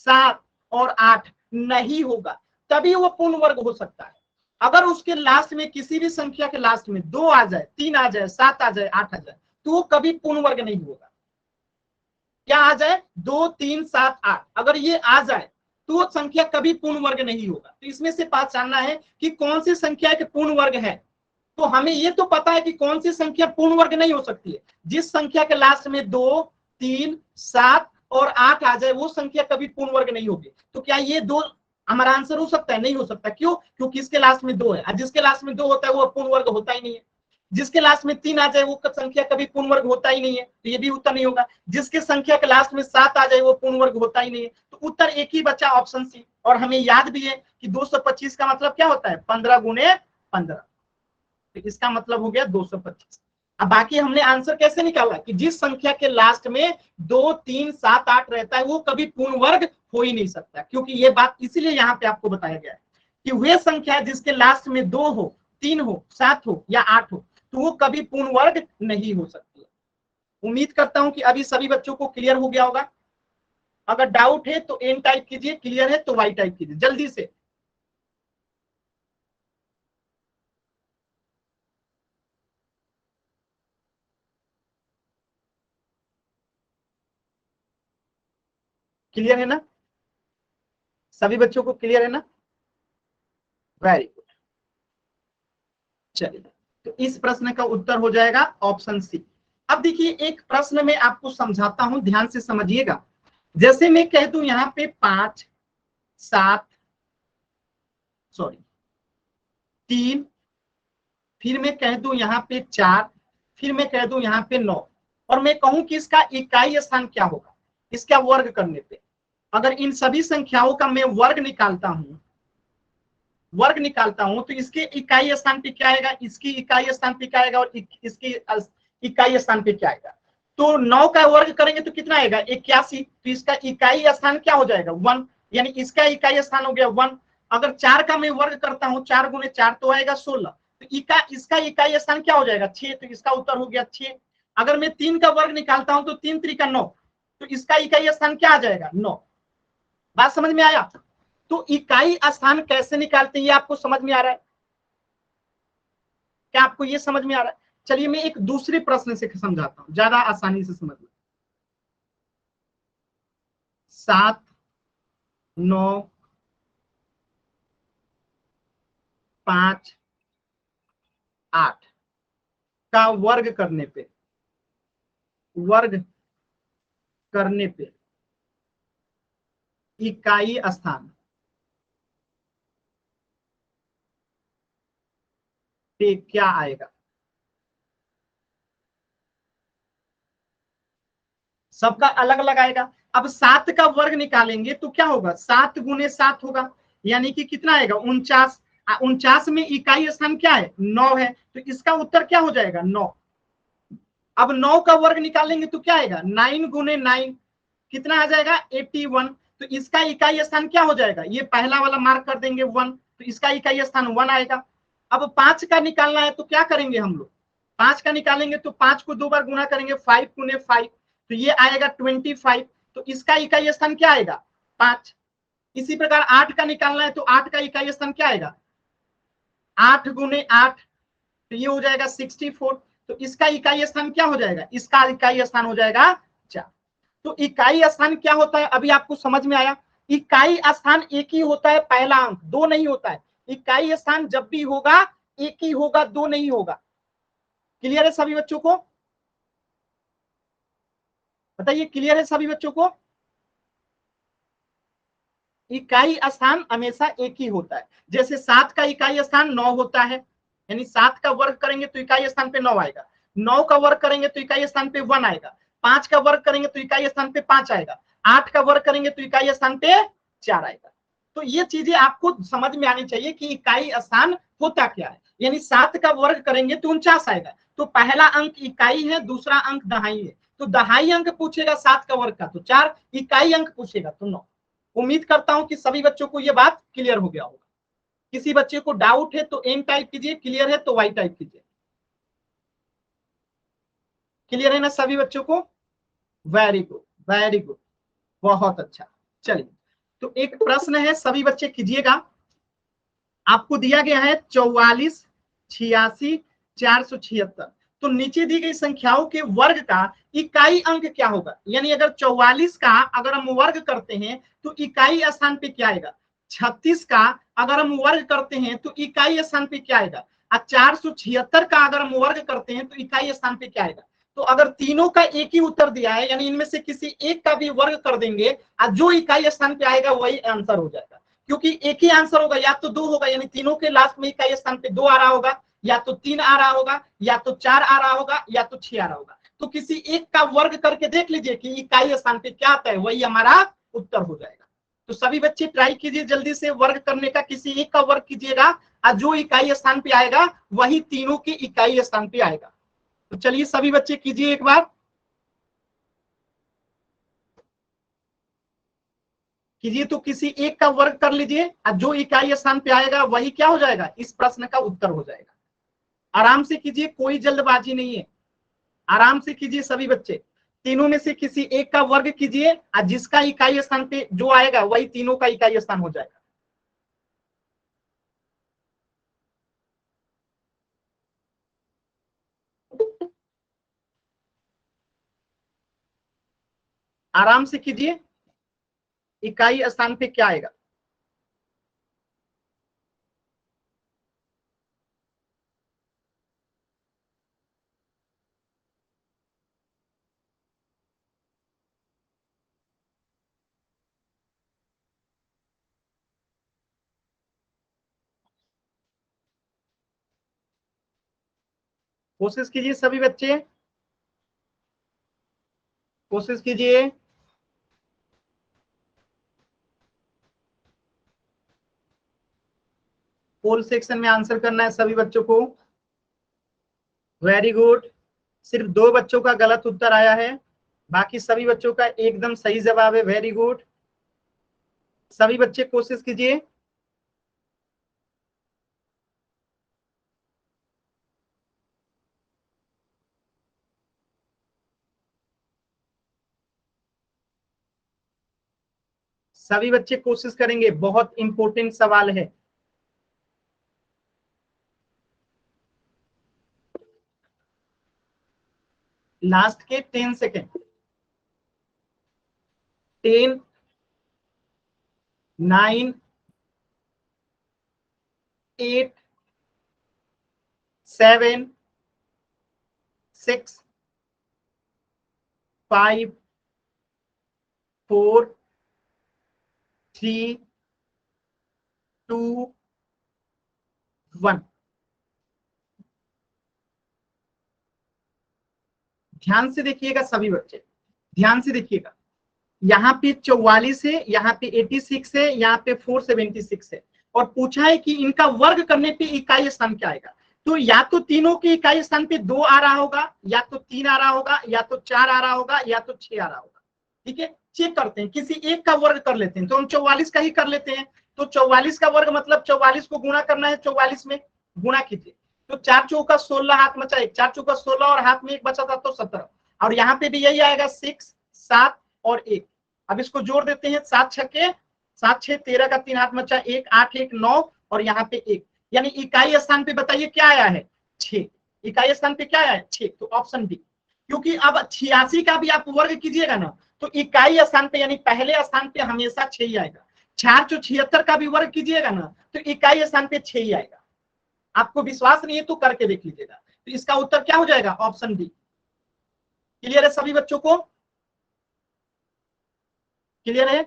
Speaker 1: 7 और 8 नहीं होगा, तभी वो पूर्ण वर्ग हो सकता है। अगर उसके लास्ट में किसी भी संख्या के लास्ट में 2 आ जाए, 3 आ जाए, 7 आ जाए, 8 आ जाए तो वो कभी पूर्ण वर्ग नहीं होगा। क्या आ जाए? 2, 3, 7, 8 अगर ये आ जाए तो वो संख्या कभी पूर्ण वर्ग नहीं होगा। तो इसमें से पहचानना है कि कौन सी संख्या के पूर्ण वर्ग है। तो हमें ये तो पता है कि कौन सी संख्या पूर्ण वर्ग नहीं हो सकती है। जिस संख्या के लास्ट में 2, 3, 7 और 8 आ जाए वो संख्या कभी पूर्ण वर्ग नहीं होगी। तो क्या ये 2 हमारा आंसर हो सकता है? नहीं हो सकता। क्यों? क्योंकि इसके लास्ट में 2 है और जिसके लास्ट में 2 होता है वो पूर्ण वर्ग होता ही नहीं है। जिसके लास्ट में 3 आ जाए वो संख्या कभी पूर्ण वर्ग होता ही नहीं है, तो ये भी उत्तर नहीं होगा। जिसके संख्या के लास्ट में 7 आ जाए वो पूर्ण वर्ग होता ही नहीं है। तो उत्तर एक ही बचा, ऑप्शन सी। और हमें याद भी है कि 225 का मतलब क्या होता है? 15 गुने 15, तो इसका मतलब हो गया 225। अब बाकी हमने आंसर कैसे निकाला कि जिस संख्या के लास्ट में 2, 3, 7, 8 रहता है वो कभी पूर्ण वर्ग हो ही नहीं सकता, क्योंकि ये बात इसीलिए यहाँ पे आपको बताया गया है कि वे संख्या जिसके लास्ट में 2 हो, 3 हो, 7 हो या 8 हो तो वो कभी पूर्ण वर्ग नहीं हो सकती है। उम्मीद करता हूं कि अभी सभी बच्चों को क्लियर हो गया होगा। अगर डाउट है तो एन टाइप कीजिए, क्लियर है तो वाई टाइप कीजिए जल्दी से। क्लियर है ना? सभी बच्चों को क्लियर है ना? Very good. चलिए, तो इस प्रश्न का उत्तर हो जाएगा ऑप्शन सी। अब देखिए, एक प्रश्न में आपको समझाता हूं, ध्यान से समझिएगा। जैसे मैं कह दूं यहाँ पे 5, 7, सॉरी 3, फिर मैं कह दूं यहाँ पे 4, फिर मैं कह दूं यहाँ पे 9, और मैं कहूं कि इसका इकाई स्थान क्या होगा इसका वर्ग करने पे। अगर इन सभी संख्याओं का मैं वर्ग निकालता हूं तो इसके इकाई स्थान पे क्या आएगा, इसकी इकाई स्थान पे क्या आएगा, और इसकी इकाई स्थान पे क्या आएगा। तो 9 का वर्ग करेंगे तो कितना आएगा, 81। तो इसका इकाई स्थान क्या हो जाएगा, 1, यानी इसका इकाई स्थान हो गया 1। अगर 4 का मैं वर्ग करता हूं, 4 गुने 4 तो आएगा 16। तो इसका इकाई स्थान क्या हो जाएगा, 6। तो इसका उत्तर हो गया 6। अगर मैं 3 का वर्ग निकालता हूं तो 3 3 9, तो इसका इकाई स्थान क्या आ जाएगा, 9। बात समझ में आया? तो इकाई स्थान कैसे निकालते हैं ये आपको समझ में आ रहा है? क्या आपको ये समझ में आ रहा है? चलिए मैं एक दूसरे प्रश्न से समझाता हूं, ज्यादा आसानी से समझ में। 7, 9, 5, 8 का वर्ग करने पे इकाई स्थान पे क्या आएगा। सबका अलग अलग आएगा। अब 7 का वर्ग निकालेंगे तो क्या होगा, 7 गुने 7 होगा, यानी कि कितना आएगा, 49। 49 में इकाई स्थान क्या है, 9 है। तो इसका उत्तर क्या हो जाएगा, 9। अब 9 का वर्ग निकालेंगे तो क्या आएगा, 9 गुने 9, कितना आ जाएगा, 81। तो इसका इकाई स्थान क्या हो जाएगा, ये पहला वाला मार्क कर देंगे 1, तो इसका इकाई स्थान 1 आएगा। अब 5 का निकालना है तो क्या करेंगे हम लोग, 5 का निकालेंगे तो 5 को 2 बार गुना करेंगे, 5 गुने 5, तो ये आएगा 25। तो इसका इकाई स्थान क्या आएगा, 5। इसी प्रकार 8 का निकालना है तो 8 का इकाई स्थान क्या आएगा, 8 गुने 8, तो ये हो जाएगा 64। तो इसका इकाई स्थान क्या हो जाएगा, इसका इकाई स्थान हो जाएगा 4। तो इकाई स्थान क्या होता है, अभी आपको समझ में आया। इकाई स्थान एक ही होता है, पहला अंक, दो नहीं होता है। इकाई स्थान जब भी होगा एक ही होगा, दो नहीं होगा। क्लियर है सभी बच्चों को? बताइए, क्लियर है सभी बच्चों को? इकाई स्थान हमेशा एक ही होता है। जैसे 7 का इकाई स्थान 9 होता है, यानी 7 का वर्ग करेंगे तो इकाई स्थान पे 9 आएगा। 9 का वर्ग करेंगे तो इकाई स्थान पे 1 आएगा। 5 का वर्ग करेंगे तो इकाई स्थान पे 5 आएगा। 8 का वर्ग करेंगे तो इकाई स्थान पे 4 आएगा। तो ये चीजें आपको समझ में आनी चाहिए कि इकाई स्थान होता क्या है। यानी 7 का वर्ग करेंगे तो 49 आएगा। तो पहला अंक इकाई है, दूसरा अंक दहाई है। तो दहाई अंक पूछेगा 7 का वर्ग का तो 4, इकाई अंक पूछेगा तो 9। उम्मीद करता हूं कि सभी बच्चों को यह बात क्लियर हो गया होगा। किसी बच्चे को डाउट है तो एम टाइप कीजिए, क्लियर है तो वाई टाइप कीजिए। क्लियर है ना सभी बच्चों को? वेरी गुड, वेरी गुड, बहुत अच्छा। चलिए, तो एक प्रश्न है, सभी बच्चे कीजिएगा। आपको दिया गया है 44, 86, 476। तो नीचे दी गई संख्याओं के वर्ग का इकाई अंक क्या होगा। यानी अगर 44 का अगर हम वर्ग करते हैं तो इकाई स्थान पे क्या आएगा, 36 का अगर हम वर्ग करते हैं तो इकाई स्थान पे क्या आएगा, और 476 का अगर हम वर्ग करते हैं तो इकाई स्थान पे क्या आएगा। तो अगर तीनों का एक ही उत्तर दिया है, यानी इनमें से किसी एक का भी वर्ग कर देंगे और जो इकाई स्थान पे आएगा वही आंसर हो जाएगा। क्योंकि एक ही आंसर होगा, या तो 2 होगा, यानी तीनों के लास्ट में इकाई स्थान पे 2 आ रहा होगा, या तो 3 आ रहा होगा, या तो 4 आ रहा होगा, या तो 6 आ रहा होगा। तो किसी एक का वर्ग करके देख लीजिए कि इकाई स्थान पे क्या आता है, वही हमारा उत्तर हो जाएगा। तो सभी बच्चे ट्राई कीजिए जल्दी से वर्ग करने का, किसी एक का वर्ग कीजिएगा और जो इकाई स्थान पे आएगा वही तीनों के इकाई स्थान पे आएगा। तो चलिए सभी बच्चे कीजिए एक बार, कीजिए। तो किसी एक का वर्ग कर लीजिए और जो इकाई स्थान पे आएगा वही क्या हो जाएगा, इस प्रश्न का उत्तर हो जाएगा। आराम से कीजिए, कोई जल्दबाजी नहीं है, आराम से कीजिए सभी बच्चे। तीनों में से किसी एक का वर्ग कीजिए और जिसका इकाई स्थान पे जो आएगा वही तीनों का इकाई स्थान हो जाएगा। आराम से कीजिए। इकाई स्थान पे क्या आएगा? कोशिश कीजिए सभी बच्चे, कोशिश कीजिए। पोल सेक्शन में आंसर करना है सभी बच्चों को। Very good. सिर्फ 2 बच्चों का गलत उत्तर आया है, बाकी सभी बच्चों का एकदम सही जवाब है। वेरी गुड, सभी बच्चे कोशिश कीजिए। सभी बच्चे कोशिश करेंगे, बहुत इंपॉर्टेंट सवाल है। लास्ट के 10 सेकेंड। 10, 9, 8, 7, 6, 5, 4, 3, 2, 1। ध्यान से देखिएगा सभी बच्चे, ध्यान से देखिएगा। यहाँ पे 44 है, यहाँ पे 86 है, यहाँ पे 476 है, और पूछा है कि इनका वर्ग करने पे इकाई स्थान क्या आएगा। तो या तो तीनों के इकाई स्थान पे 2 आ रहा होगा, या तो 3 आ रहा होगा, या तो 4 आ रहा होगा, या तो 6 आ रहा होगा। ठीक है, चेक करते हैं, किसी एक का वर्ग कर लेते हैं। तो हम 44 का ही कर लेते हैं। तो 44 का वर्ग मतलब 44 को गुणा करना है, 44 में गुणा कीजिए। तो 4 चौका 16, हाथ में 1, 4 चौका 16 और हाथ में 1 बचा था तो 17। और यहाँ पे भी यही आएगा 6, 7 और 1। अब इसको जोड़ देते हैं, 7 छक्के 7 6 13 का 3 हाथ में 1, 8 1 9 और यहाँ पे 1, यानी इकाई स्थान पे बताइए क्या आया है? 6। इकाई स्थान पे क्या आया है? 6। तो ऑप्शन डी। क्योंकि अब 86 का भी आप वर्ग कीजिएगा ना, तो इकाई स्थान पे यानी पहले स्थान पे हमेशा 6 ही आएगा। 476 का भी वर्ग कीजिएगा ना, तो इकाई स्थान पे 6 ही आएगा। आपको विश्वास नहीं है तो करके देख लीजिएगा। तो इसका उत्तर क्या हो जाएगा? Option D. क्लियर है सभी बच्चों को? क्लियर है?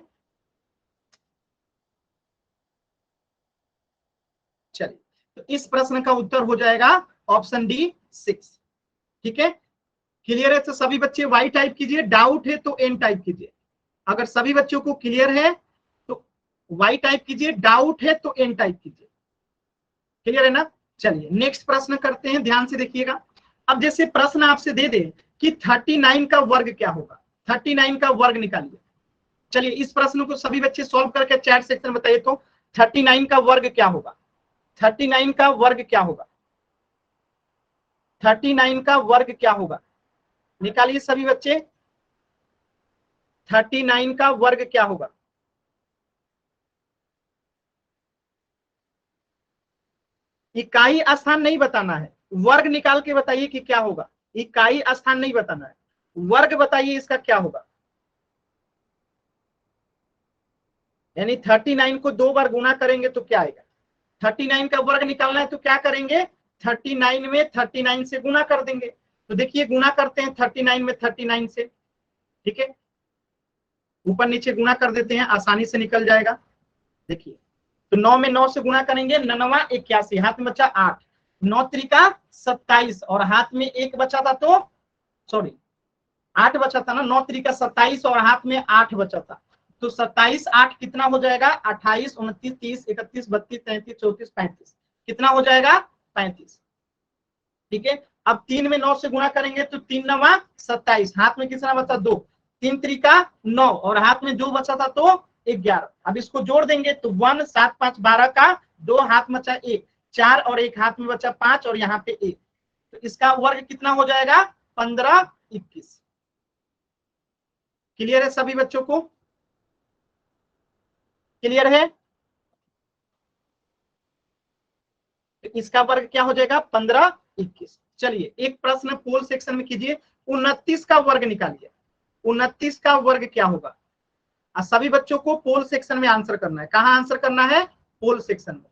Speaker 1: चलिए, तो इस प्रश्न का उत्तर हो जाएगा ऑप्शन डी 6। ठीक है, क्लियर है? तो सभी बच्चे वाई टाइप कीजिए, डाउट है तो एन टाइप कीजिए। अगर सभी बच्चों को क्लियर है तो वाई टाइप कीजिए, डाउट है तो एन टाइप कीजिए। क्लियर है ना? चलिए नेक्स्ट प्रश्न करते हैं, ध्यान से देखिएगा। अब जैसे प्रश्न आपसे दे दे कि 39 का वर्ग क्या होगा, 39 का वर्ग निकालिए। चलिए इस प्रश्न को सभी बच्चे सॉल्व करके चैट सेक्शन में बताइए तो 39 का वर्ग क्या होगा? 39 का वर्ग क्या होगा? 39 का वर्ग क्या होगा? निकालिए सभी बच्चे, 39 का वर्ग क्या होगा? इकाई स्थान नहीं बताना है, वर्ग निकाल के बताइए कि क्या होगा। इकाई स्थान नहीं बताना है, वर्ग बताइए इसका क्या होगा। यानी 39 को 2 बार गुणा करेंगे तो क्या आएगा? 39 का वर्ग निकालना है तो क्या करेंगे? 39 में 39 से गुणा कर देंगे। तो देखिए गुणा करते हैं 39 में 39 से। ठीक है, ऊपर नीचे गुणा कर देते हैं, आसानी से निकल जाएगा। देखिए, तो 9 में 9 से गुणा करेंगे, 9 81, हाथ में बचा 8, 9 त्रिका 27 और हाथ में 1 बचा था तो सॉरी 8 बचा था ना, 9 त्रिका 27 और हाथ में 8 बचा था। तो 27 8 कितना हो जाएगा? 28 29 30 31 32 33 34 35, कितना हो जाएगा? 35। ठीक है, अब 3 में 9 से गुणा करेंगे तो 3 9 27, हाथ में कितना बचा? 2, 3 त्रिका 9 और हाथ में 2 बचा था तो 11। अब इसको जोड़ देंगे तो 1 7 5 12 का 2 हाथ में बचा 1, 4 और 1 हाथ में बचा 5 और यहाँ पे 1। तो इसका वर्ग कितना हो जाएगा? 15 21। क्लियर है सभी बच्चों को? क्लियर है? तो इसका वर्ग क्या हो जाएगा? 15 21। चलिए एक प्रश्न पोल सेक्शन में कीजिए, 29 का वर्ग निकालिए। 29 का वर्ग क्या होगा? सभी बच्चों को पोल सेक्शन में आंसर करना है। कहाँ आंसर करना है? पोल सेक्शन में।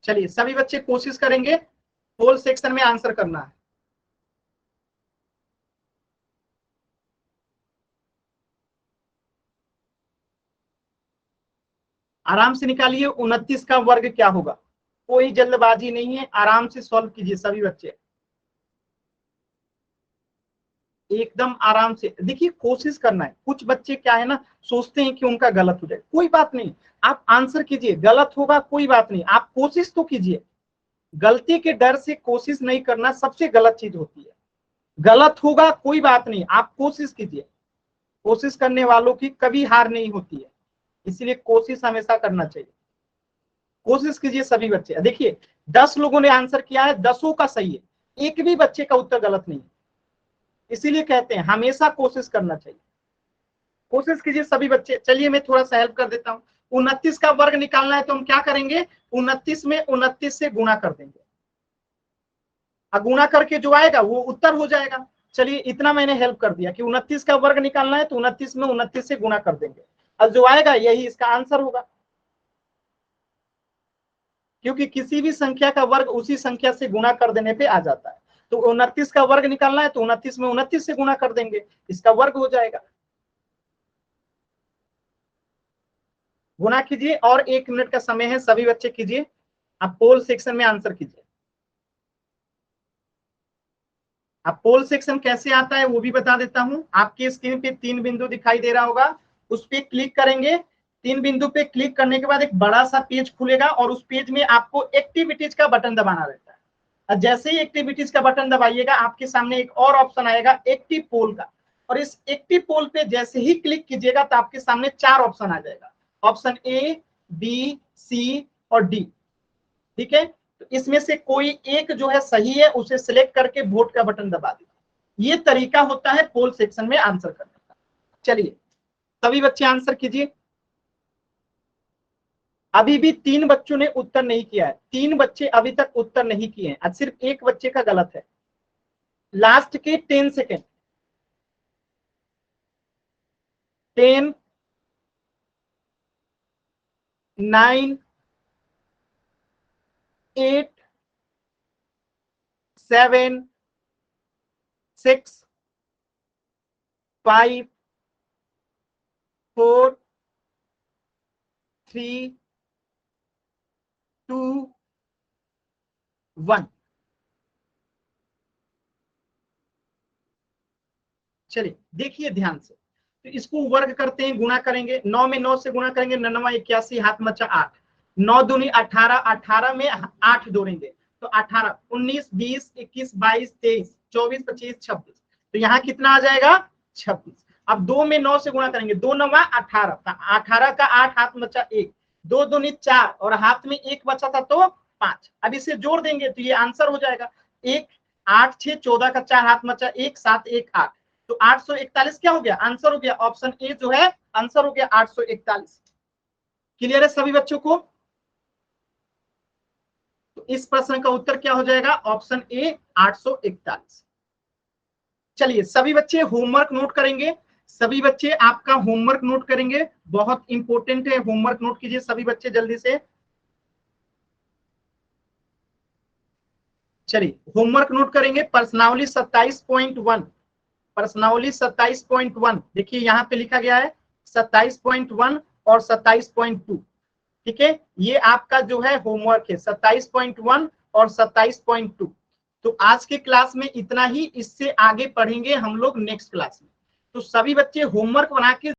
Speaker 1: चलिए सभी बच्चे कोशिश करेंगे पोल सेक्शन में आंसर करना है। आराम से निकालिए 29 का वर्ग क्या होगा। कोई जल्दबाजी नहीं है, आराम से सॉल्व कीजिए सभी बच्चे, एकदम आराम से। देखिए कोशिश करना है। कुछ बच्चे क्या है ना, सोचते हैं कि उनका गलत हो जाए, कोई बात नहीं, आप आंसर कीजिए। गलत होगा कोई बात नहीं, आप कोशिश तो कीजिए। गलती के डर से कोशिश नहीं करना सबसे गलत चीज होती है। गलत होगा कोई बात नहीं, आप कोशिश कीजिए। कोशिश करने वालों की कभी हार नहीं होती है, इसलिए कोशिश हमेशा करना चाहिए। कोशिश कीजिए सभी बच्चे। देखिए 10 लोगों ने आंसर किया है, 10 का सही है, एक भी बच्चे का उत्तर गलत नहीं है। इसीलिए कहते हैं हमेशा कोशिश करना चाहिए। कोशिश कीजिए सभी बच्चे। चलिए मैं थोड़ा सा हेल्प कर देता हूँ। 29 का वर्ग निकालना है तो हम क्या करेंगे, 29 में 29 से गुणा कर देंगे, गुणा करके जो आएगा वो उत्तर हो जाएगा। चलिए इतना मैंने हेल्प कर दिया कि 29 का वर्ग निकालना है तो 29 में 29 से गुणा कर देंगे, और जो आएगा यही इसका आंसर होगा। क्योंकि किसी भी संख्या का वर्ग उसी संख्या से गुणा कर देने पे आ जाता है। तो 29 का वर्ग निकालना है तो 29 में 29 से गुणा कर देंगे, इसका वर्ग हो जाएगा। गुणा कीजिए और 1 मिनट का समय है, सभी बच्चे कीजिए। आप पोल सेक्शन में आंसर कीजिए। अब पोल सेक्शन कैसे आता है वो भी बता देता हूं। आपकी स्क्रीन पे 3 बिंदु दिखाई दे रहा होगा, उस पर क्लिक करेंगे। 3 बिंदु पे क्लिक करने के बाद एक बड़ा सा पेज खुलेगा और उस पेज में आपको एक्टिविटीज का बटन दबाना रहता है। और जैसे ही एक्टिविटीज का बटन दबाइएगा आपके सामने एक और ऑप्शन आएगा एक्टिव पोल का, और इस एक्टिव पोल पे जैसे ही क्लिक कीजिएगा तो आपके सामने 4 ऑप्शन आ जाएगा, ऑप्शन ए, बी, सी और डी। ठीक है, तो इसमें से कोई एक जो है सही है, उसे सिलेक्ट करके वोट का बटन दबा दीजिए। ये तरीका होता है पोल सेक्शन में आंसर करने का। चलिए सभी बच्चे आंसर कीजिए। अभी भी 3 बच्चों ने उत्तर नहीं किया है, 3 बच्चे अभी तक उत्तर नहीं किए हैं, आज सिर्फ एक बच्चे का गलत है। लास्ट के 10 सेकेंड, 10, 9, 8, 7, 6, 5, 4, 3, 2, 1। चलिए देखिए ध्यान से, तो इसको वर्ग करते हैं, गुणा करेंगे। 9 में 9 से गुणा करेंगे, 9 81, हाथ मचा 8, 9 दूनी 18, 18 में 8 जोड़ेंगे तो 18, 19, 20, 21, 22, 23, 24, 25, 26। तो यहाँ कितना आ जाएगा? 26। अब 2 में 9 से गुणा करेंगे, 2 9 18, 18 का 8 हाथ मचा 1, 2 दूनी 4 और हाथ में 1 बचा था तो 5। अब इसे जोड़ देंगे तो ये आंसर हो जाएगा। 1, 8, 6, 14 का 4 हाथ मचा 1, 7, 1, 8, तो 841 क्या हो गया? आंसर हो गया। ऑप्शन ए जो है आंसर हो गया 841। क्लियर है सभी बच्चों को? तो इस प्रश्न का उत्तर क्या हो जाएगा? Option A 841। चलिए सभी बच्चे होमवर्क नोट करेंगे, सभी बच्चे आपका होमवर्क नोट करेंगे, बहुत इंपॉर्टेंट है, होमवर्क नोट कीजिए सभी बच्चे जल्दी से। चलिए होमवर्क नोट करेंगे। प्रश्नावली 27.1, प्रश्नावली 27.1 देखिए यहाँ पे लिखा गया है 27.1 और 27.2। ठीक है, ये आपका जो है होमवर्क है 27.1 और 27.2। तो आज के क्लास में इतना ही, इससे आगे पढ़ेंगे हम लोग नेक्स्ट क्लास में। तो सभी बच्चे होमवर्क बना के